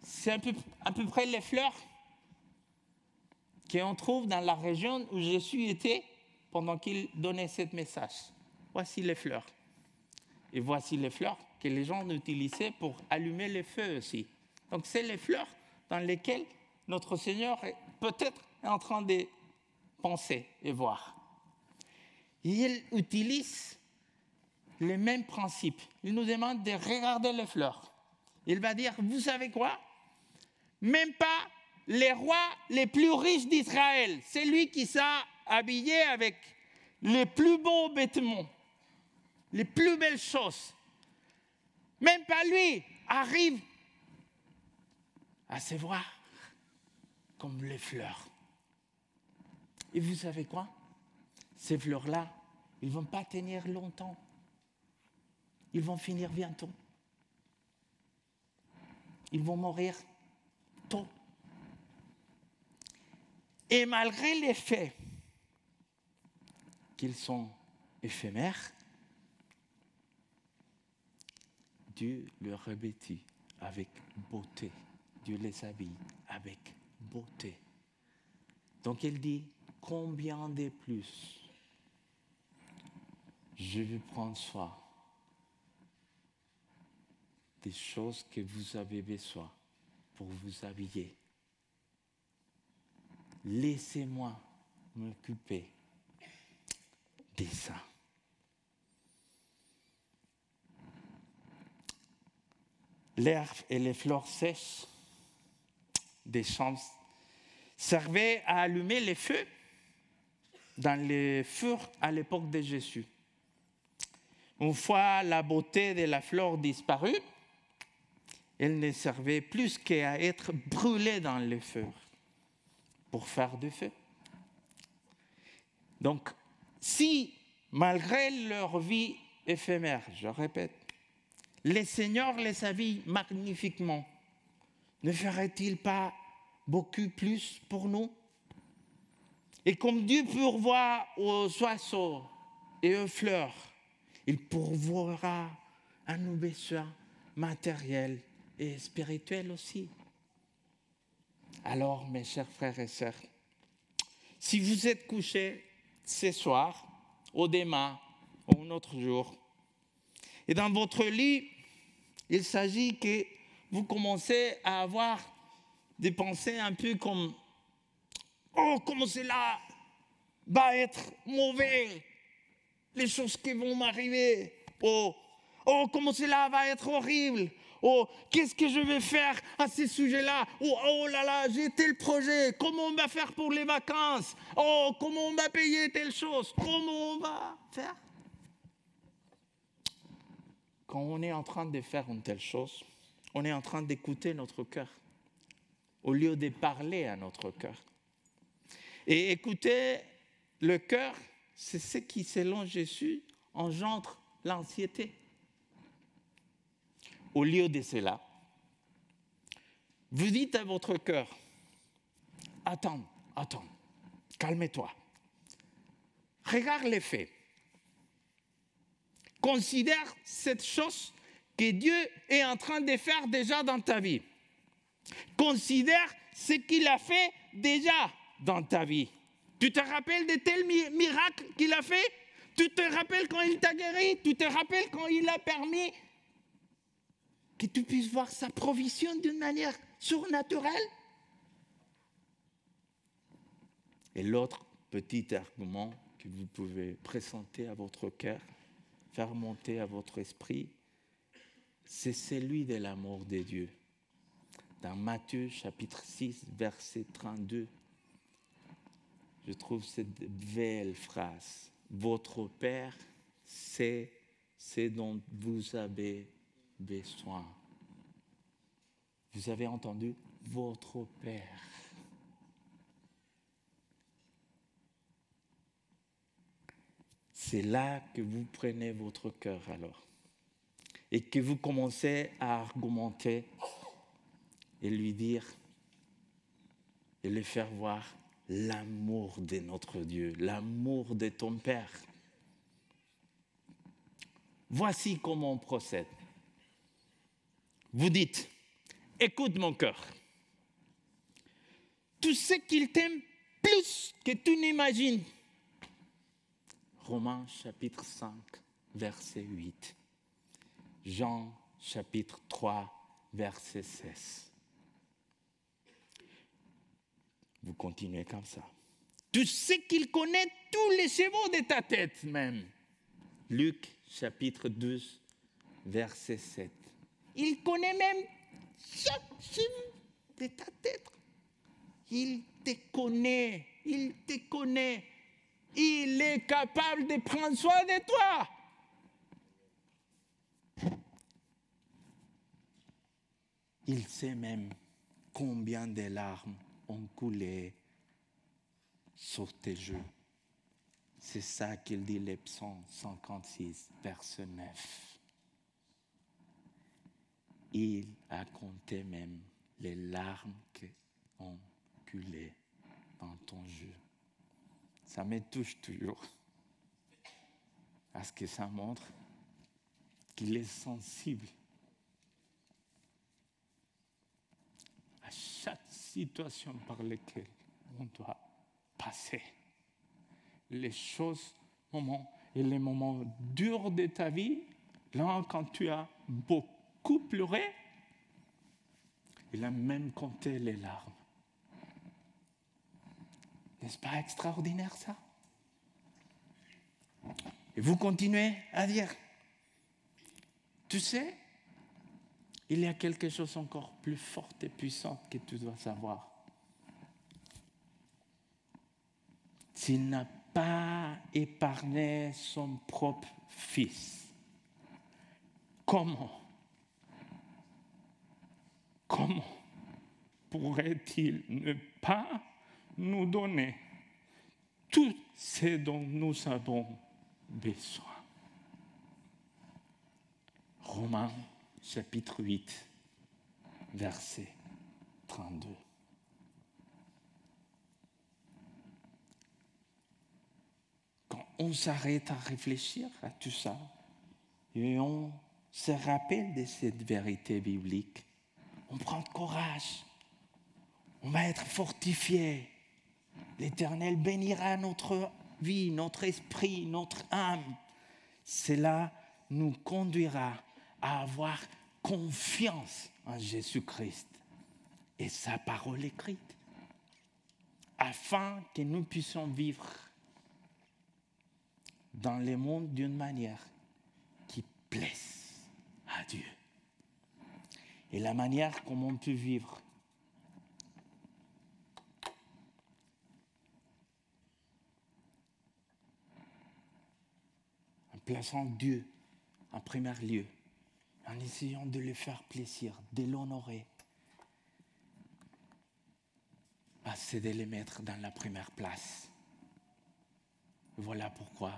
C'est à peu près les fleurs qu'on trouve dans la région où Jésus était pendant qu'il donnait ce message. Voici les fleurs. Et voici les fleurs que les gens utilisaient pour allumer les feux aussi. Donc c'est les fleurs dans lesquelles notre Seigneur est peut-être en train de penser et voir. Et il utilise les mêmes principes. Il nous demande de regarder les fleurs. Il va dire, vous savez quoi? Même pas les rois les plus riches d'Israël, c'est lui qui s'est habillé avec les plus beaux vêtements, les plus belles choses. Même pas lui arrive à se voir comme les fleurs. Et vous savez quoi? Ces fleurs-là, ils ne vont pas tenir longtemps. Ils vont finir bientôt. Ils vont mourir tôt. Et malgré les faits qu'ils sont éphémères, Dieu les revêtit avec beauté. Dieu les habille avec beauté. Donc il dit, combien de plus je vais prendre soin des choses que vous avez besoin pour vous habiller. Laissez-moi m'occuper de ça. L'herbe et les fleurs sèches des champs servaient à allumer les feux dans les fours à l'époque de Jésus. Une fois la beauté de la fleur disparue, elle ne servait plus qu'à être brûlée dans le feu pour faire du feu. Donc, si, malgré leur vie éphémère, je répète, le Seigneur les habille magnifiquement, ne ferait-il pas beaucoup plus pour nous? Et comme Dieu pourvoit aux oiseaux et aux fleurs, il pourvoira à nos besoins matériels et spirituels aussi. Alors, mes chers frères et sœurs, si vous êtes couchés ce soir, ou demain, ou un autre jour, et dans votre lit, il s'agit que vous commencez à avoir des pensées un peu comme « Oh, comment cela va être mauvais, les choses qui vont m'arriver !» Oh, Oh, comment cela va être horrible. Oh, qu'est-ce que je vais faire à ces sujets-là? Oh là là, j'ai tel projet. Comment on va faire pour les vacances? Oh, comment on va payer telle chose? Comment on va faire? Quand on est en train de faire une telle chose, on est en train d'écouter notre cœur au lieu de parler à notre cœur. Et écouter le cœur, c'est ce qui, selon Jésus, engendre l'anxiété. Au lieu de cela, vous dites à votre cœur, attends, calme-toi. Regarde les faits. Considère cette chose que Dieu est en train de faire déjà dans ta vie. Considère ce qu'il a fait déjà dans ta vie. Tu te rappelles de tels miracles qu'il a fait? Tu te rappelles quand il t'a guéri? Tu te rappelles quand il a permis que tu puisses voir sa provision d'une manière surnaturelle? Et l'autre petit argument que vous pouvez présenter à votre cœur, faire monter à votre esprit, c'est celui de l'amour de Dieu. Dans Matthieu chapitre 6, verset 32, je trouve cette belle phrase. Votre Père sait ce dont vous avez besoin. Vous avez entendu? Votre Père. C'est là que vous prenez votre cœur alors et que vous commencez à argumenter et lui dire et lui faire voir l'amour de notre Dieu, l'amour de ton Père. Voici comment on procède. Vous dites, écoute mon cœur, tout ce qu'il t'aime plus que tu n'imagines. Romains chapitre 5, verset 8. Jean chapitre 3, verset 16. Vous continuez comme ça. Tu sais qu'il connaît tous les chevaux de ta tête même. Luc chapitre 12, verset 7. Il connaît même chaque cheveu de ta tête. Il te connaît, il te connaît. Il est capable de prendre soin de toi. Il sait même combien de larmes ont coulé sur tes joues. C'est ça qu'il dit le psaume 56, verset 9. Il a compté même les larmes qui ont coulé dans ton jeu. Ça me touche toujours. Parce que ça montre qu'il est sensible à chaque situation par laquelle on doit passer. Les choses, et les moments durs de ta vie, là, quand tu as beaucoup pleuré, il a même compté les larmes. N'est-ce pas extraordinaire ça? Et vous continuez à dire, tu sais, il y a quelque chose encore plus fort et puissant que tu dois savoir. S'il n'a pas épargné son propre fils, comment pourrait-il ne pas nous donner tout ce dont nous avons besoin? Romains chapitre 8, verset 32. Quand on s'arrête à réfléchir à tout ça et on se rappelle de cette vérité biblique, on prend courage, on va être fortifié. L'Éternel bénira notre vie, notre esprit, notre âme. Cela nous conduira à avoir confiance en Jésus-Christ et sa parole écrite, afin que nous puissions vivre dans le monde d'une manière qui plaise à Dieu. Et la manière comment on peut vivre. En plaçant Dieu en premier lieu, en essayant de lui faire plaisir, de l'honorer, c'est de les mettre dans la première place. Voilà pourquoi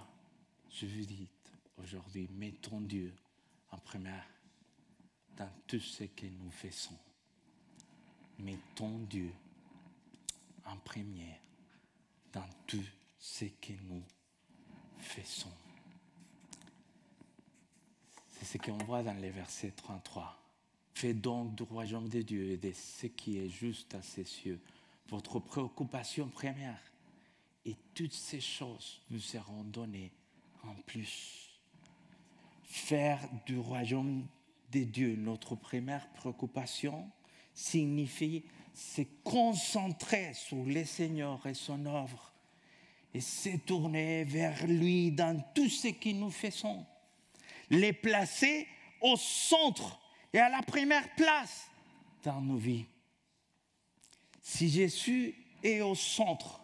je vous dis aujourd'hui, mettons Dieu en première dans tout ce que nous faisons. Mettons Dieu en premier dans tout ce que nous faisons. C'est ce qu'on voit dans le verset 33. Faites donc du royaume de Dieu et de ce qui est juste à ses yeux votre préoccupation première, et toutes ces choses vous seront données en plus. Faire du royaume de Dieu notre première préoccupation signifie se concentrer sur le Seigneur et son œuvre et se tourner vers lui dans tout ce que nous faisons. Les placer au centre et à la première place dans nos vies. Si Jésus est au centre,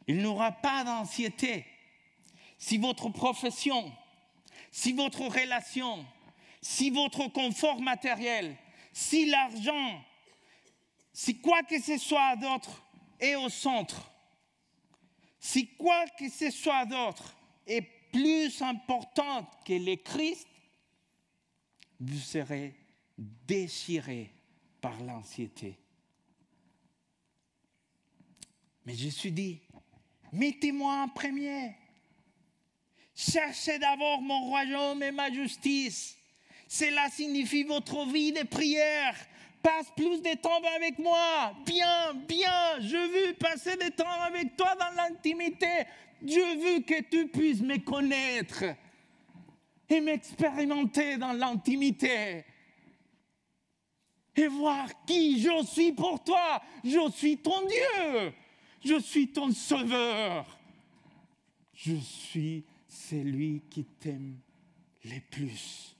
il n'y aura pas d'anxiété. Si votre profession, si votre relation, si votre confort matériel, si l'argent, si quoi que ce soit d'autre est au centre, si quoi que ce soit d'autre est plus important que le Christ, vous serez déchiré par l'anxiété. Mais Jésus dit, mettez-moi en premier. Cherchez d'abord mon royaume et ma justice. Cela signifie votre vie de prière. Passe plus de temps avec moi. Bien, je veux passer du temps avec toi dans l'intimité. Je veux que tu puisses me connaître et m'expérimenter dans l'intimité. Et voir qui je suis pour toi. Je suis ton Dieu. Je suis ton sauveur. Je suis celui qui t'aime le plus.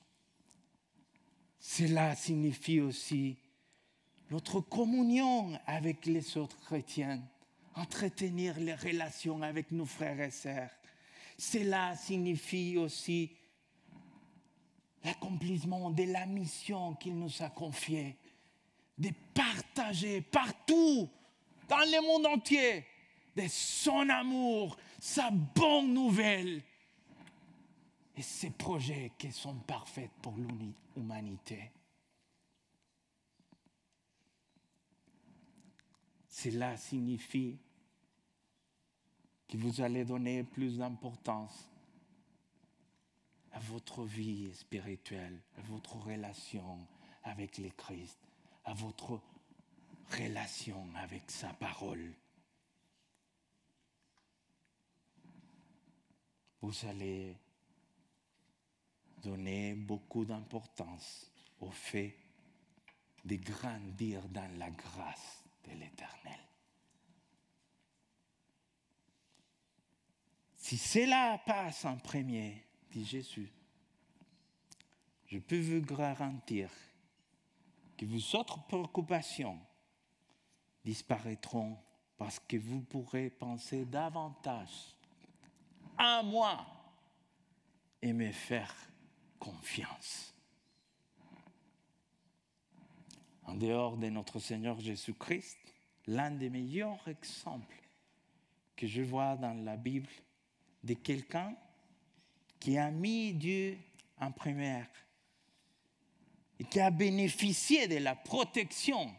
Cela signifie aussi notre communion avec les autres chrétiens, entretenir les relations avec nos frères et sœurs. Cela signifie aussi l'accomplissement de la mission qu'il nous a confiée, de partager partout, dans le monde entier, de son amour, sa bonne nouvelle et ses projets qui sont parfaits pour l'humanité. Cela signifie que vous allez donner plus d'importance à votre vie spirituelle, à votre relation avec le Christ, à votre relation avec sa parole. Vous allez donner beaucoup d'importance au fait de grandir dans la grâce de l'Éternel. Si cela passe en premier, dit Jésus, je peux vous garantir que vos autres préoccupations disparaîtront parce que vous pourrez penser davantage à moi et me faire confiance. En dehors de notre Seigneur Jésus-Christ, l'un des meilleurs exemples que je vois dans la Bible de quelqu'un qui a mis Dieu en première et qui a bénéficié de la protection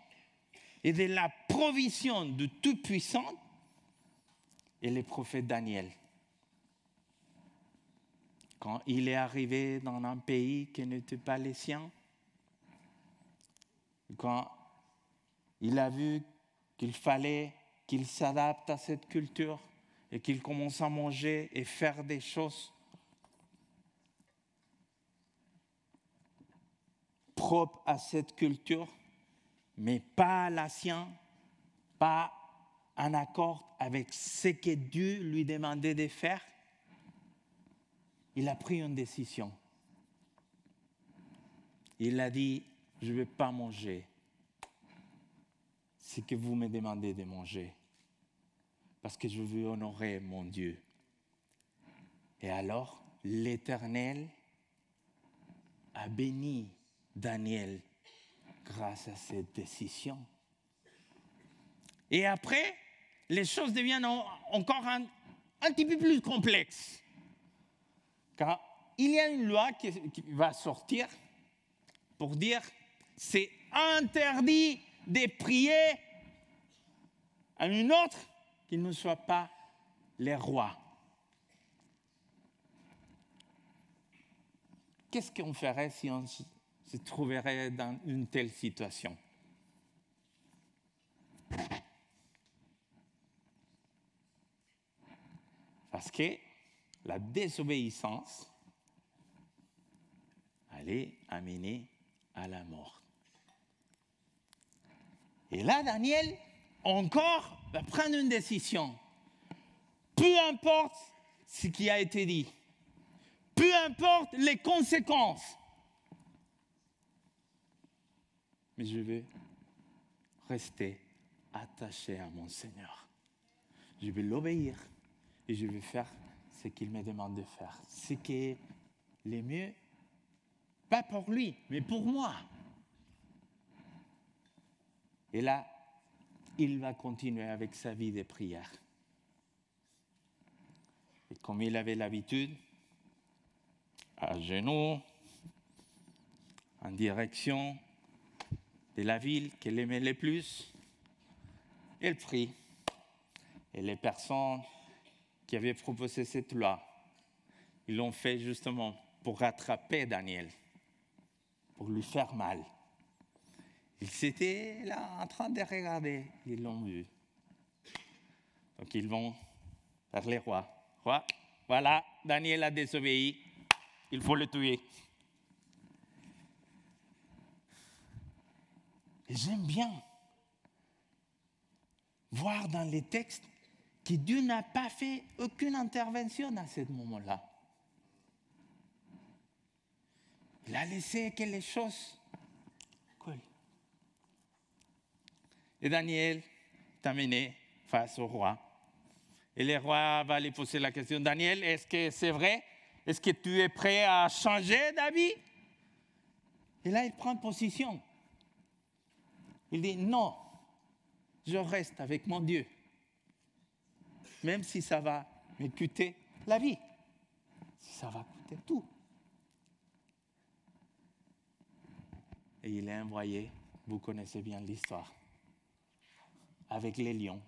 et de la provision du Tout-Puissant est le prophète Daniel. Quand il est arrivé dans un pays qui n'était pas le sien, quand il a vu qu'il fallait qu'il s'adapte à cette culture et qu'il commence à manger et faire des choses propres à cette culture, mais pas la sienne, pas en accord avec ce que Dieu lui demandait de faire, il a pris une décision. Il a dit, je ne vais pas manger ce que vous me demandez de manger, parce que je veux honorer mon Dieu. Et alors, l'Éternel a béni Daniel grâce à cette décision. Et après, les choses deviennent encore un petit peu plus complexes. Car il y a une loi qui va sortir pour dire c'est interdit de prier à une autre qui ne soit pas les rois. Qu'est-ce qu'on ferait si on se trouverait dans une telle situation? Parce que la désobéissance allait amener à la mort. Et là, Daniel, encore, va prendre une décision. Peu importe ce qui a été dit, peu importe les conséquences, mais je vais rester attaché à mon Seigneur. Je vais l'obéir et je vais faire ce qu'il me demande de faire. Ce qui est le mieux, pas pour lui, mais pour moi. Et là, il va continuer avec sa vie de prière. Et comme il avait l'habitude, à genoux, en direction de la ville qu'il aimait le plus, il prie. Et les personnes qui avaient proposé cette loi, ils l'ont fait justement pour rattraper Daniel, pour lui faire mal. Ils étaient là en train de regarder, ils l'ont vu. Donc ils vont vers les rois. Roi, voilà, Daniel a désobéi, il faut le tuer. Et j'aime bien voir dans les textes que Dieu n'a pas fait aucune intervention à ce moment-là. Il a laissé que les choses coulent. Et Daniel est amené face au roi. Et le roi va lui poser la question, Daniel, est-ce que c'est vrai? Est-ce que tu es prêt à changer d'avis? Et là, il prend position. Il dit, non, je reste avec mon Dieu. Même si ça va me coûter la vie. Si ça va coûter tout. Et il est envoyé, vous connaissez bien l'histoire, avec les lions.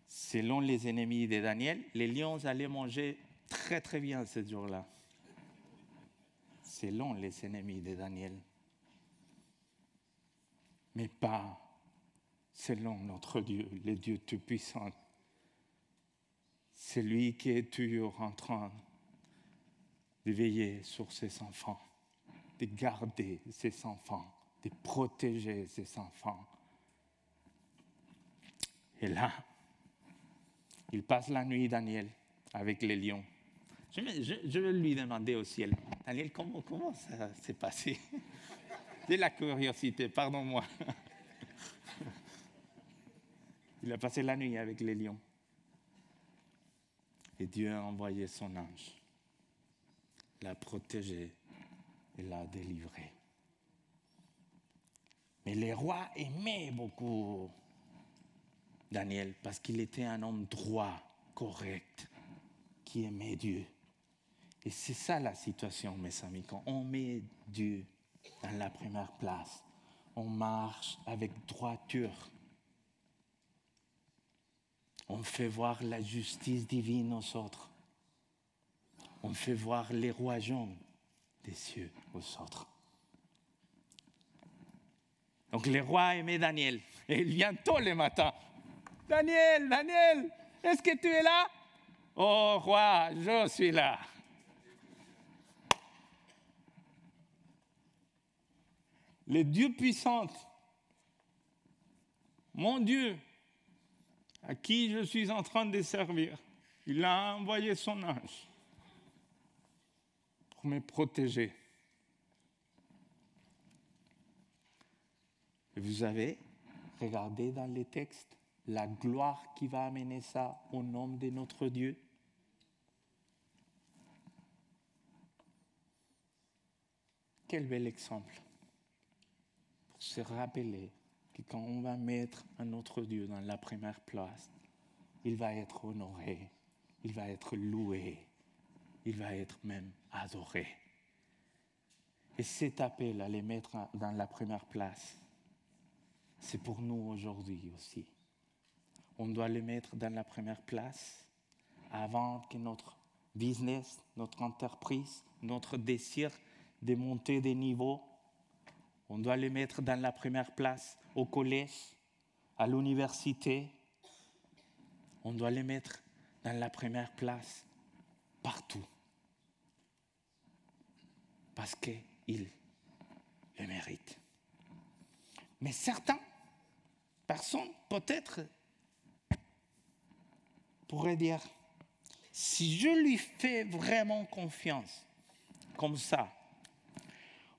Selon les ennemis de Daniel, les lions allaient manger très très bien ce jour-là. Selon les ennemis de Daniel. Mais pas selon notre Dieu, le Dieu Tout-Puissant. C'est lui qui est toujours en train de veiller sur ses enfants, de garder ses enfants, de protéger ses enfants. Et là, il passe la nuit, Daniel, avec les lions. Je vais lui demander au ciel, Daniel, comment ça s'est passé? J'ai la curiosité, pardonne-moi. Il a passé la nuit avec les lions. Et Dieu a envoyé son ange, l'a protégé et l'a délivré. Mais les rois aimaient beaucoup Daniel parce qu'il était un homme droit, correct, qui aimait Dieu. Et c'est ça la situation, mes amis, quand on met Dieu dans la première place, on marche avec droiture. On fait voir la justice divine aux autres. On fait voir les royaumes des cieux aux autres. Donc les rois aimaient Daniel. Et il vient tôt le matin. Daniel, Daniel, est-ce que tu es là? Oh roi, je suis là. Le Dieu puissant, mon Dieu, à qui je suis en train de servir, il a envoyé son ange pour me protéger Et vous avez regardé dans les textes la gloire qui va amener ça au nom de notre Dieu. Quel bel exemple pour se rappeler que quand on va mettre un autre Dieu dans la première place, il va être honoré, il va être loué, il va être même adoré. Et cet appel à les mettre dans la première place, c'est pour nous aujourd'hui aussi. On doit les mettre dans la première place avant que notre business, notre entreprise, notre désir de monter des niveaux, on doit les mettre dans la première place au collège, à l'université. On doit les mettre dans la première place partout. Parce qu'ils le méritent. Mais certaines personnes, peut-être, pourraient dire, si je lui fais vraiment confiance, comme ça,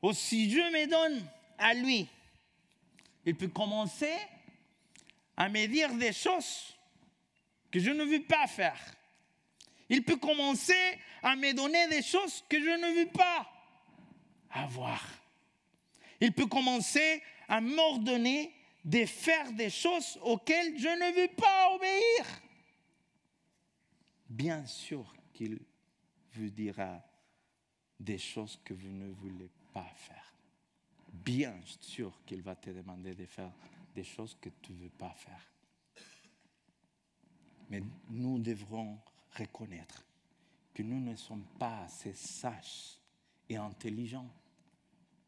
ou si je me donne à lui, il peut commencer à me dire des choses que je ne veux pas faire. Il peut commencer à me donner des choses que je ne veux pas avoir. Il peut commencer à m'ordonner de faire des choses auxquelles je ne veux pas obéir. Bien sûr qu'il vous dira des choses que vous ne voulez pas faire. Bien sûr qu'il va te demander de faire des choses que tu ne veux pas faire. Mais nous devrons reconnaître que nous ne sommes pas assez sages et intelligents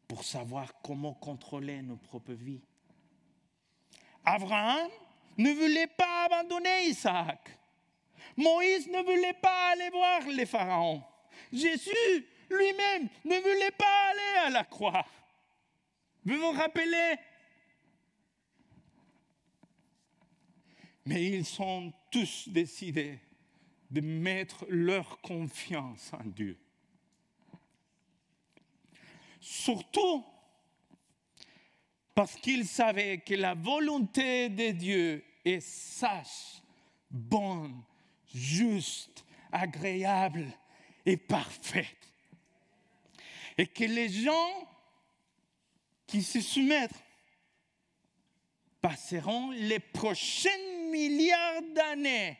pour savoir comment contrôler nos propres vies. Abraham ne voulait pas abandonner Isaac. Moïse ne voulait pas aller voir les pharaons. Jésus lui-même ne voulait pas aller à la croix. Vous vous rappelez? Mais ils sont tous décidés de mettre leur confiance en Dieu. Surtout parce qu'ils savaient que la volonté de Dieu est sage, bonne, juste, agréable et parfaite. Et que les gens qui se soumettent passeront les prochains milliards d'années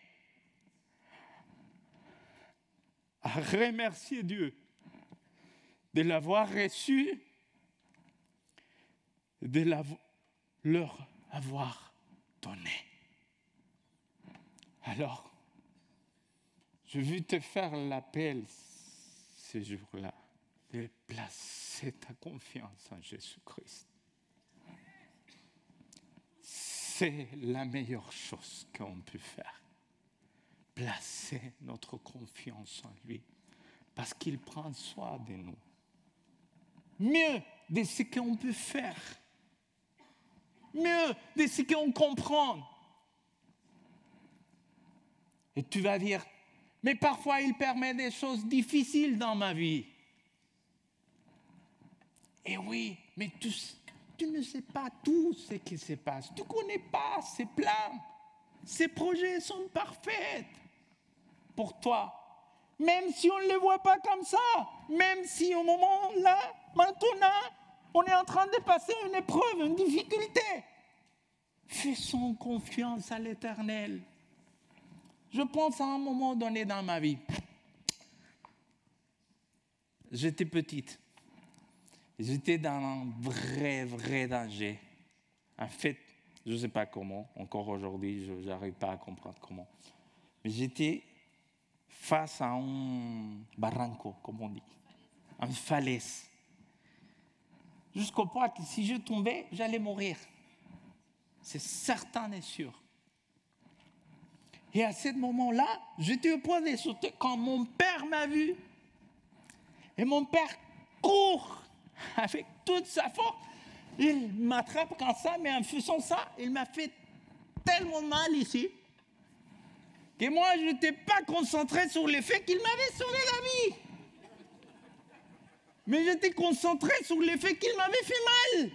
à remercier Dieu de l'avoir reçu, de leur avoir donné. Alors, je veux te faire l'appel ce jour-là de placer ta confiance en Jésus-Christ. C'est la meilleure chose qu'on peut faire. Placer notre confiance en lui. Parce qu'il prend soin de nous. Mieux de ce qu'on peut faire. Mieux de ce qu'on comprend. Et tu vas dire, mais parfois il permet des choses difficiles dans ma vie. Et oui, mais tu ne sais pas tout ce qui se passe. Tu ne connais pas ses plans. Ses projets sont parfaits pour toi. Même si on ne les voit pas comme ça. Même si au moment là, maintenant, on est en train de passer une épreuve, une difficulté. Faisons confiance à l'Éternel. Je pense à un moment donné dans ma vie. J'étais petite. J'étais dans un vrai danger. En fait, je ne sais pas comment. Encore aujourd'hui, je n'arrive pas à comprendre comment. Mais j'étais face à un barranco, comme on dit. Une falaise. Jusqu'au point que si je tombais, j'allais mourir. C'est certain et sûr. Et à ce moment-là, j'étais au point de sauter quand mon père m'a vu. Et mon père court avec toute sa force. Il m'attrape comme ça, mais en faisant ça, il m'a fait tellement mal ici que moi, je n'étais pas concentré sur le fait qu'il m'avait sauvé la vie. Mais j'étais concentré sur le fait qu'il m'avait fait mal.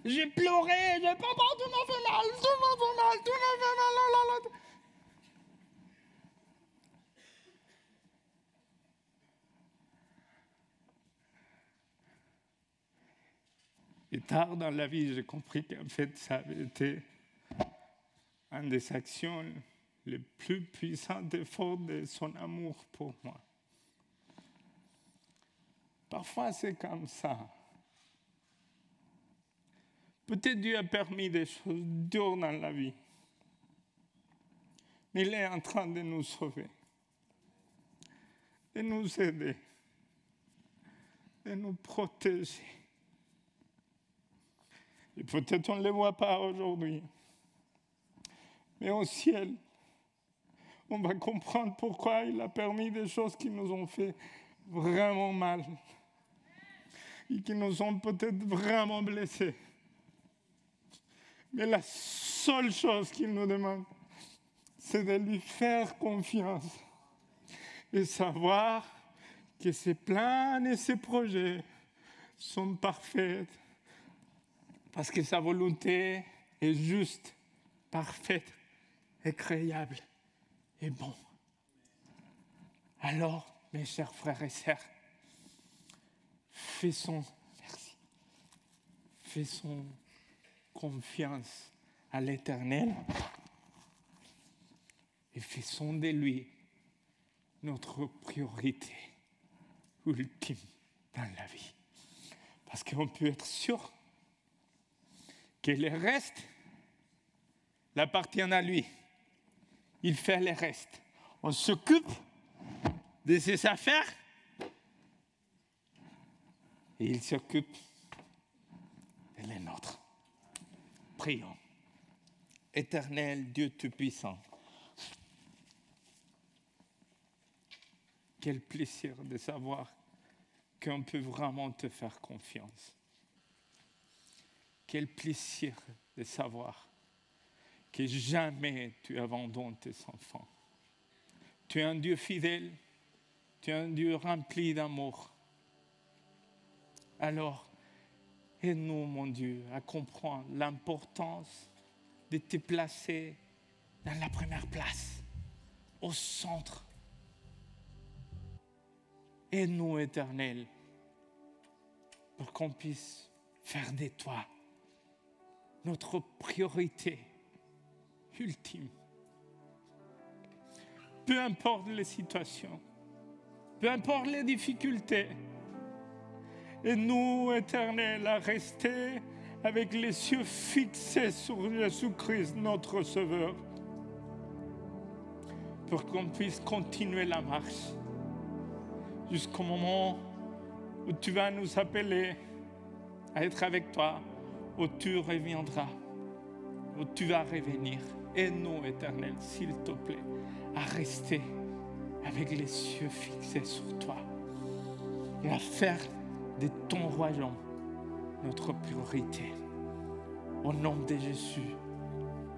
J'ai pleuré, j'ai papa, tout m'a fait mal, tout m'a fait mal, tout m'a fait mal. Oh là là. Et tard dans la vie, j'ai compris qu'en fait, ça avait été une des actions les plus puissantes et fortes de son amour pour moi. Parfois, c'est comme ça. Peut-être Dieu a permis des choses dures dans la vie, mais il est en train de nous sauver, de nous aider, de nous protéger. Et peut-être on ne les voit pas aujourd'hui, mais au ciel, on va comprendre pourquoi il a permis des choses qui nous ont fait vraiment mal et qui nous ont peut-être vraiment blessés. Mais la seule chose qu'il nous demande, c'est de lui faire confiance et savoir que ses plans et ses projets sont parfaits parce que sa volonté est juste, parfaite, agréable et bon. Alors, mes chers frères et sœurs, faisons confiance à l'Éternel et faisons de lui notre priorité ultime dans la vie. Parce qu'on peut être sûr que le reste l'appartient à lui. Il fait le reste. On s'occupe de ses affaires et il s'occupe de les nôtres. Prions. Éternel Dieu Tout-Puissant, quel plaisir de savoir qu'on peut vraiment te faire confiance. Quel plaisir de savoir que jamais tu abandonnes tes enfants. Tu es un Dieu fidèle, tu es un Dieu rempli d'amour. Alors, aide-nous, mon Dieu, à comprendre l'importance de te placer dans la première place, au centre. Aide-nous, Éternel, pour qu'on puisse faire de toi notre priorité ultime. Peu importe les situations, peu importe les difficultés, aide-nous, Éternel, à rester avec les yeux fixés sur Jésus-Christ, notre Sauveur, pour qu'on puisse continuer la marche jusqu'au moment où tu vas nous appeler à être avec toi, où tu reviendras, où tu vas revenir. Aide-nous, Éternel, s'il te plaît, à rester avec les yeux fixés sur toi et à faire de ton royaume notre priorité. Au nom de Jésus,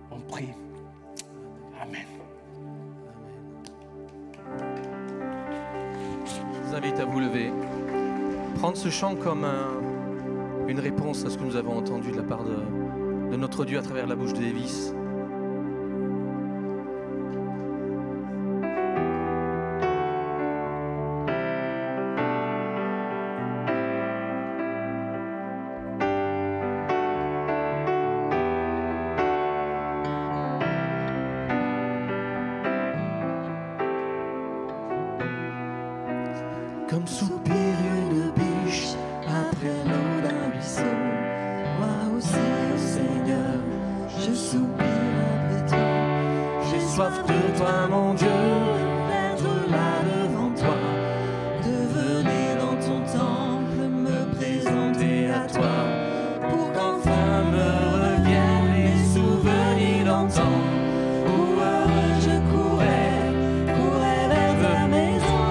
on prie. Amen. Je vous invite à vous lever, prendre ce chant comme une réponse à ce que nous avons entendu de la part de notre Dieu à travers la bouche de Davis. Comme soupire une biche après l'eau d'un ruisseau. Moi aussi, oh Seigneur, je soupire après toi. J'ai soif de toi, mon Dieu, d'être là devant toi, de venir dans ton temple, me présenter à toi, pour qu'enfin me reviennent les souvenirs d'antan, où heureux je courais vers ta maison.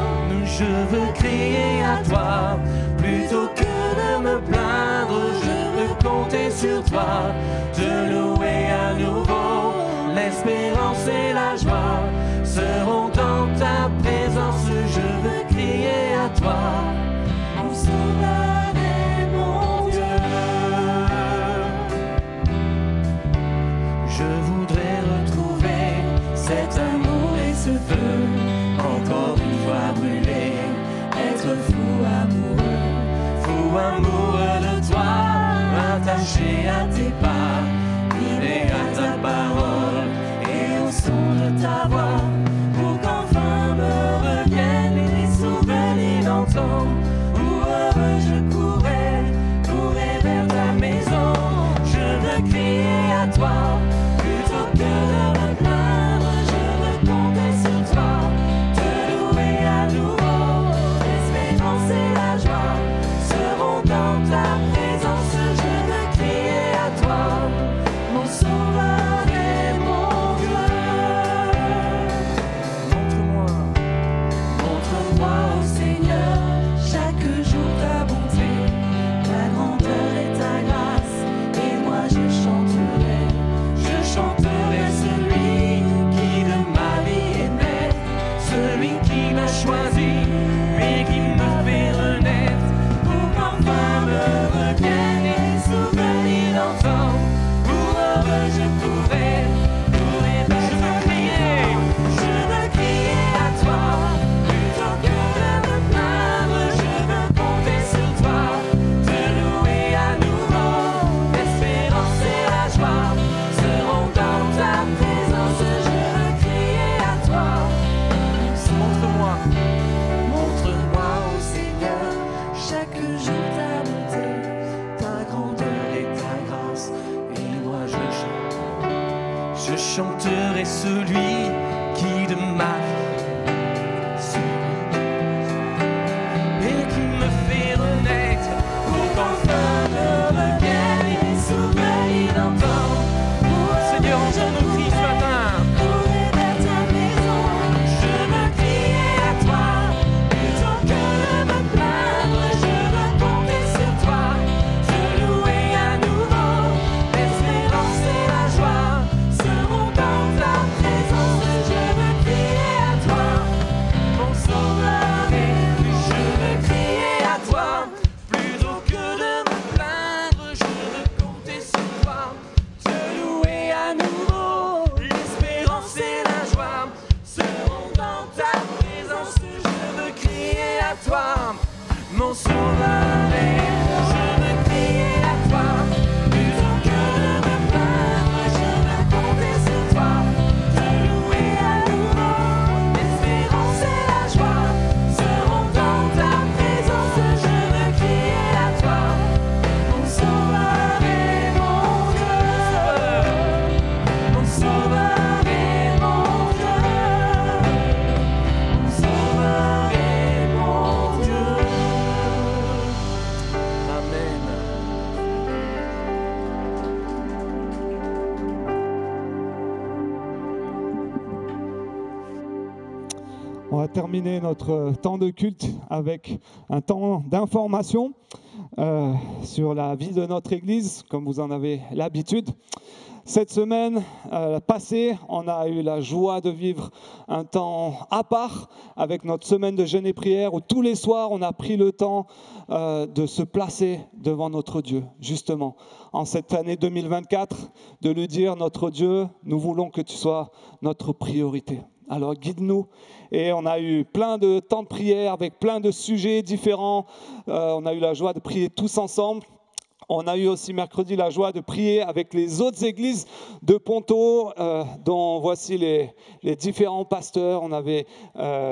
Je veux crier à toi, plutôt que de me plaindre, je veux compter sur toi, te louer à nouveau. L'espérance et la joie seront dans ta présence, je veux crier à toi, mon sauveur et mon Dieu. encore une fois brûler, être fou amoureux de toi, attaché à tes pas, livré à ta parole et au son de ta voix, pour qu'enfin me reviennent les souvenirs d'antan, où heureux je courais vers ta maison, je veux crier à toi, plutôt que de me plaindre, je veux compter sur toi, te louer à nouveau, l'espérance et la joie seront dans ta présence, je veux crier à toi, mon sauveur et mon Dieu. Montre-moi, ô Seigneur, chaque jour ta bonté, ta grandeur et ta grâce, et moi je chanterai celui qui de ma vie est maître, celui qui m'a choisi, lui qui me fait renaître, pour qu'enfin me reviennent les souvenirs d'antan, pour heureux je pourrai je veux crier à toi, plutôt que de me plaindre, je veux compter sur toi, te louer à nouveau, l'espérance et la joie seront dans ta présence, je veux crier à toi. Montre-moi, ô Seigneur, chaque jour ta bonté, ta grandeur et ta grâce, et moi je chanterai celui qui de ma vie et qui me fait renaître, pour qu'enfin me reviennent les souvenirs d'antan. Seigneur, entends nos cris ce matin. Courir vers ta maison, je veux crier à toi, plutôt que de me plaindre, je veux compter sur toi, te louer à nouveau, l'espérance et la joie seront dans ta présence, je veux crier à toi, mon sauveur, et je veux crier à toi, plutôt que de me plaindre, je veux compter sur toi, te louer à nouveau, l'espérance et la joie seront dans ta présence, je veux crier à toi, mon sauveur, et je veux crier à toi, plutôt que de me plaindre, je veux compter sur toi, te louer à nouveau, l'espérance et la joie seront dans ta présence, je veux crier à toi, mon sauveur et mon Dieu, mon sauveur et mon Dieu, mon sauveur et mon Dieu. Amen. On va terminer notre temps de culte avec un temps d'information sur la vie de notre Église, comme vous en avez l'habitude. Cette semaine passée, on a eu la joie de vivre un temps à part avec notre semaine de jeûne et prière où tous les soirs, on a pris le temps de se placer devant notre Dieu, justement, en cette année 2024, de lui dire, notre Dieu, nous voulons que tu sois notre priorité. Alors guide-nous. Et on a eu plein de temps de prière avec plein de sujets différents. On a eu la joie de prier tous ensemble. On a eu aussi mercredi la joie de prier avec les autres églises de Ponto, dont voici les différents pasteurs. On avait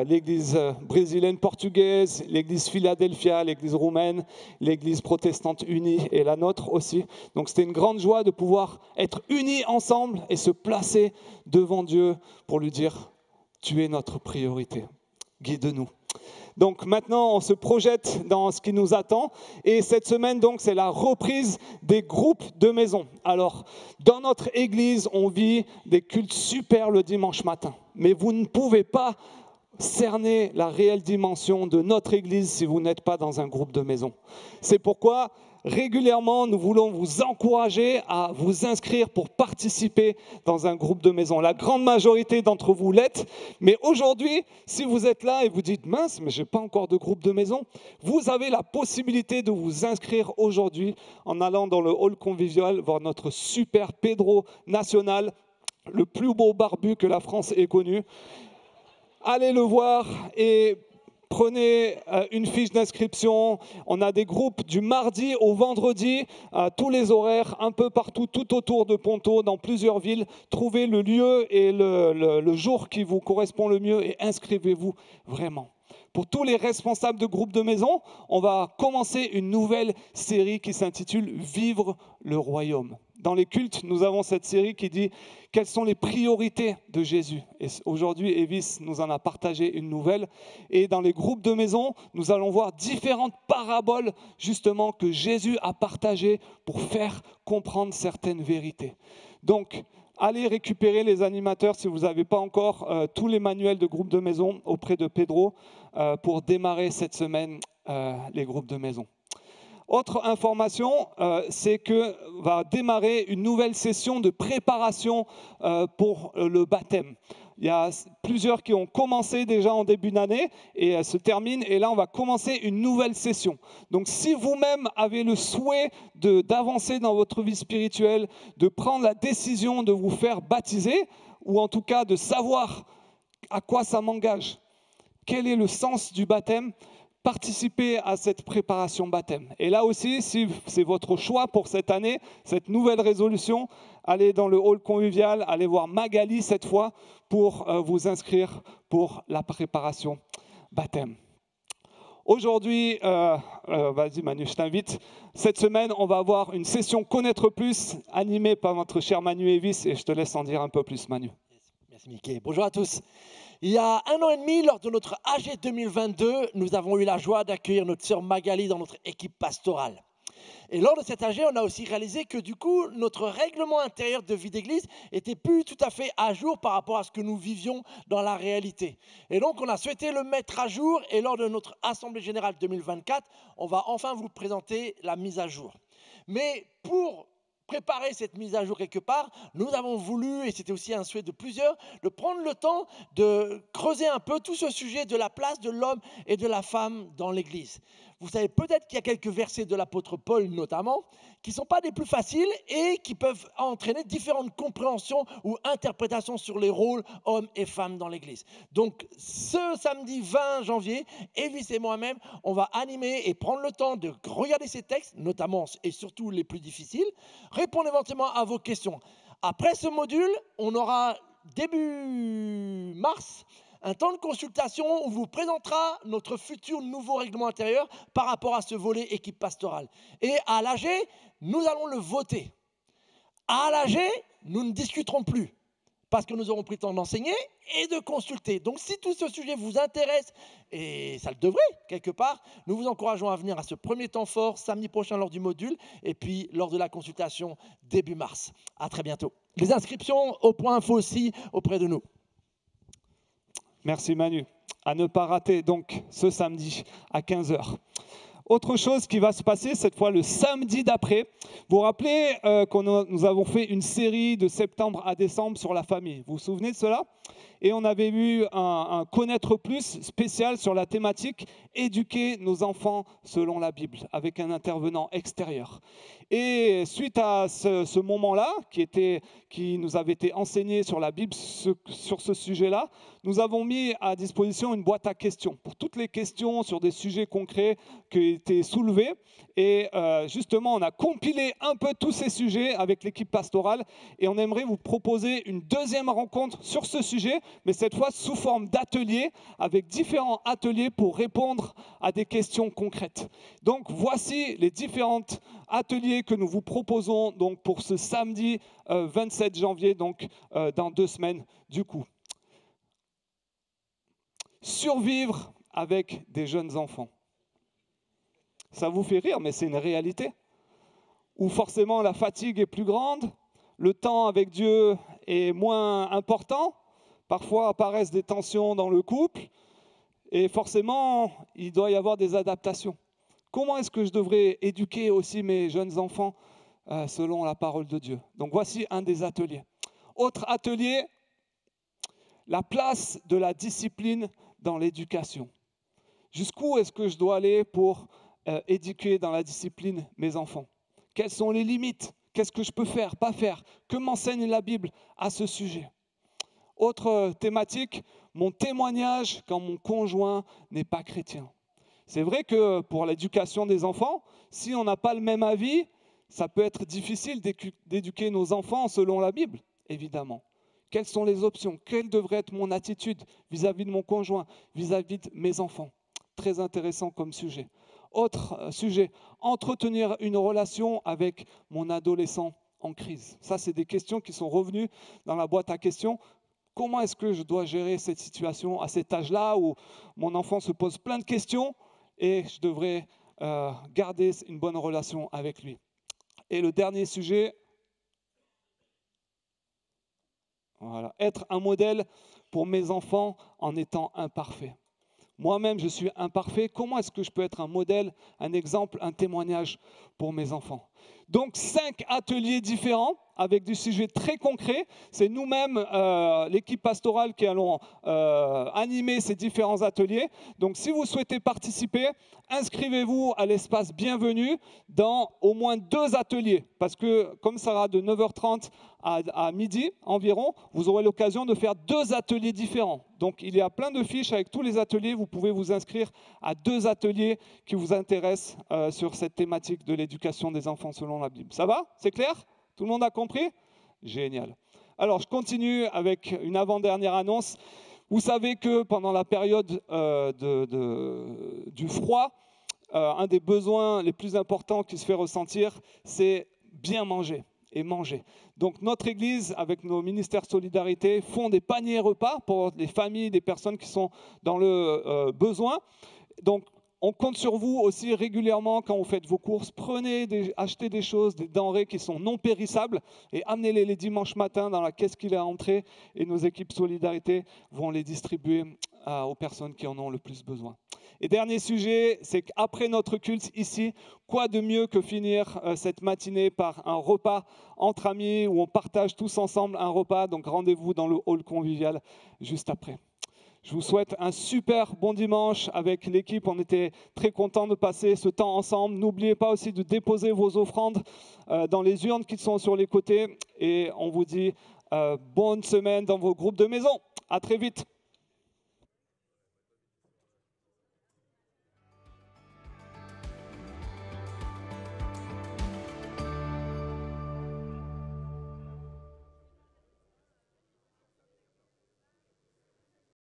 l'église brésilienne portugaise, l'église Philadelphia, l'église roumaine, l'église protestante unie et la nôtre aussi. Donc c'était une grande joie de pouvoir être unis ensemble et se placer devant Dieu pour lui dire « Tu es notre priorité, guide-nous ». Donc maintenant, on se projette dans ce qui nous attend. Et cette semaine, donc, c'est la reprise des groupes de maison. Alors, dans notre église, on vit des cultes super le dimanche matin. Mais vous ne pouvez pas cerner la réelle dimension de notre église si vous n'êtes pas dans un groupe de maison. C'est pourquoi régulièrement, nous voulons vous encourager à vous inscrire pour participer dans un groupe de maison. La grande majorité d'entre vous l'êtes, mais aujourd'hui, si vous êtes là et vous dites « mince, mais je n'ai pas encore de groupe de maison », vous avez la possibilité de vous inscrire aujourd'hui en allant dans le hall convivial voir notre super Pedro national, le plus beau barbu que la France ait connu. allez le voir et prenez une fiche d'inscription. On a des groupes du mardi au vendredi, tous les horaires, un peu partout, tout autour de Ponto, dans plusieurs villes. Trouvez le lieu et le jour qui vous correspond le mieux et inscrivez-vous vraiment. Pour tous les responsables de groupes de maison, on va commencer une nouvelle série qui s'intitule « Vivre le royaume ». Dans les cultes, nous avons cette série qui dit quelles sont les priorités de Jésus. Et aujourd'hui, Evis nous en a partagé une nouvelle. Et dans les groupes de maison, nous allons voir différentes paraboles justement que Jésus a partagées pour faire comprendre certaines vérités. Donc, allez récupérer les animateurs si vous n'avez pas encore tous les manuels de groupes de maison auprès de Pedro pour démarrer cette semaine les groupes de maison. Autre information, c'est que va démarrer une nouvelle session de préparation pour le baptême. Il y a plusieurs qui ont commencé déjà en début d'année et elles se terminent. Et là, on va commencer une nouvelle session. Donc, si vous-même avez le souhait d'avancer dans votre vie spirituelle, de prendre la décision de vous faire baptiser, ou en tout cas de savoir à quoi ça m'engage, quel est le sens du baptême, participez à cette préparation baptême. Et là aussi, si c'est votre choix pour cette année, cette nouvelle résolution, allez dans le hall convivial, allez voir Magali cette fois pour vous inscrire pour la préparation baptême. Aujourd'hui, vas-y Manu, je t'invite. Cette semaine, on va avoir une session Connaître plus animée par notre cher Manu Evis et je te laisse en dire un peu plus, Manu. Merci Mickey. Bonjour à tous. Il y a 1 an et demi, lors de notre AG 2022, nous avons eu la joie d'accueillir notre sœur Magali dans notre équipe pastorale. Et lors de cet AG, on a aussi réalisé que du coup, notre règlement intérieur de vie d'église était plus tout à fait à jour par rapport à ce que nous vivions dans la réalité. Et donc, on a souhaité le mettre à jour et lors de notre Assemblée Générale 2024, on va enfin vous présenter la mise à jour. Mais pour préparer cette mise à jour quelque part, nous avons voulu, et c'était aussi un souhait de plusieurs, de prendre le temps de creuser un peu tout ce sujet de la place de l'homme et de la femme dans l'Église. Vous savez peut-être qu'il y a quelques versets de l'apôtre Paul notamment, qui ne sont pas des plus faciles et qui peuvent entraîner différentes compréhensions ou interprétations sur les rôles hommes et femmes dans l'Église. Donc ce samedi 20 janvier, Evis et moi-même, on va animer et prendre le temps de regarder ces textes, notamment et surtout les plus difficiles, répondre éventuellement à vos questions. Après ce module, on aura début mars un temps de consultation où on vous présentera notre futur nouveau règlement intérieur par rapport à ce volet équipe pastorale. Et à l'AG, nous allons le voter. À l'AG, nous ne discuterons plus parce que nous aurons pris le temps d'enseigner et de consulter. Donc si tout ce sujet vous intéresse, et ça le devrait quelque part, nous vous encourageons à venir à ce premier temps fort samedi prochain lors du module et puis lors de la consultation début mars. À très bientôt. Les inscriptions au point info aussi auprès de nous. Merci Manu. À ne pas rater donc ce samedi à 15h. Autre chose qui va se passer cette fois le samedi d'après. Vous vous rappelez nous avons fait une série de septembre à décembre sur la famille. Vous vous souvenez de cela ? Et on avait eu un Connaître plus spécial sur la thématique éduquer nos enfants selon la Bible avec un intervenant extérieur. Et suite à ce moment-là, qui nous avait été enseigné sur la Bible sur ce sujet-là, nous avons mis à disposition une boîte à questions pour toutes les questions sur des sujets concrets qui étaient soulevés. Et justement, on a compilé un peu tous ces sujets avec l'équipe pastorale et on aimerait vous proposer une deuxième rencontre sur ce sujet, mais cette fois sous forme d'ateliers, avec différents ateliers pour répondre à des questions concrètes. Donc voici les différents ateliers que nous vous proposons donc, pour ce samedi 27 janvier, donc dans 2 semaines du coup. Survivre avec des jeunes enfants. Ça vous fait rire, mais c'est une réalité. Où forcément la fatigue est plus grande, le temps avec Dieu est moins important, parfois apparaissent des tensions dans le couple, et forcément, il doit y avoir des adaptations. Comment est-ce que je devrais éduquer aussi mes jeunes enfants selon la parole de Dieu? Donc voici un des ateliers. Autre atelier, la place de la discipline dans l'éducation. Jusqu'où est-ce que je dois aller pour éduquer dans la discipline mes enfants? Quelles sont les limites? Qu'est-ce que je peux faire, pas faire? Que m'enseigne la Bible à ce sujet? Autre thématique, mon témoignage quand mon conjoint n'est pas chrétien. C'est vrai que pour l'éducation des enfants, si on n'a pas le même avis, ça peut être difficile d'éduquer nos enfants selon la Bible, évidemment. Quelles sont les options? Quelle devrait être mon attitude vis-à-vis de mon conjoint, vis-à-vis de mes enfants? Très intéressant comme sujet. Autre sujet, entretenir une relation avec mon adolescent en crise. Ça, c'est des questions qui sont revenues dans la boîte à questions. Comment est-ce que je dois gérer cette situation à cet âge-là où mon enfant se pose plein de questions et je devrais garder une bonne relation avec lui? Et le dernier sujet, voilà, être un modèle pour mes enfants en étant imparfait. Moi-même, je suis imparfait. Comment est-ce que je peux être un modèle, un exemple, un témoignage pour mes enfants? Donc, 5 ateliers différents avec des sujets très concrets. C'est nous-mêmes, l'équipe pastorale, qui allons animer ces différents ateliers. Donc, si vous souhaitez participer, inscrivez-vous à l'espace Bienvenue dans au moins 2 ateliers. Parce que comme ça sera de 9h30 à midi environ, vous aurez l'occasion de faire 2 ateliers différents. Donc, il y a plein de fiches avec tous les ateliers. Vous pouvez vous inscrire à 2 ateliers qui vous intéressent sur cette thématique de l'éducation des enfants selon la Bible. Ça va? C'est clair? Tout le monde a compris? Génial. Alors, je continue avec une avant-dernière annonce. Vous savez que pendant la période du froid, un des besoins les plus importants qui se fait ressentir, c'est bien manger et manger. Donc, notre Église, avec nos ministères Solidarité, font des paniers repas pour les familles, des personnes qui sont dans le besoin. Donc, on compte sur vous aussi régulièrement quand vous faites vos courses. Achetez des choses, des denrées qui sont non périssables et amenez-les les dimanches matins dans la caisse qu'il est à entrer et nos équipes Solidarité vont les distribuer aux personnes qui en ont le plus besoin. Et dernier sujet, c'est qu'après notre culte ici, quoi de mieux que finir cette matinée par un repas entre amis où on partage tous ensemble un repas. Donc rendez-vous dans le hall convivial juste après. Je vous souhaite un super bon dimanche avec l'équipe. On était très contents de passer ce temps ensemble. N'oubliez pas aussi de déposer vos offrandes dans les urnes qui sont sur les côtés. Et on vous dit bonne semaine dans vos groupes de maison. À très vite.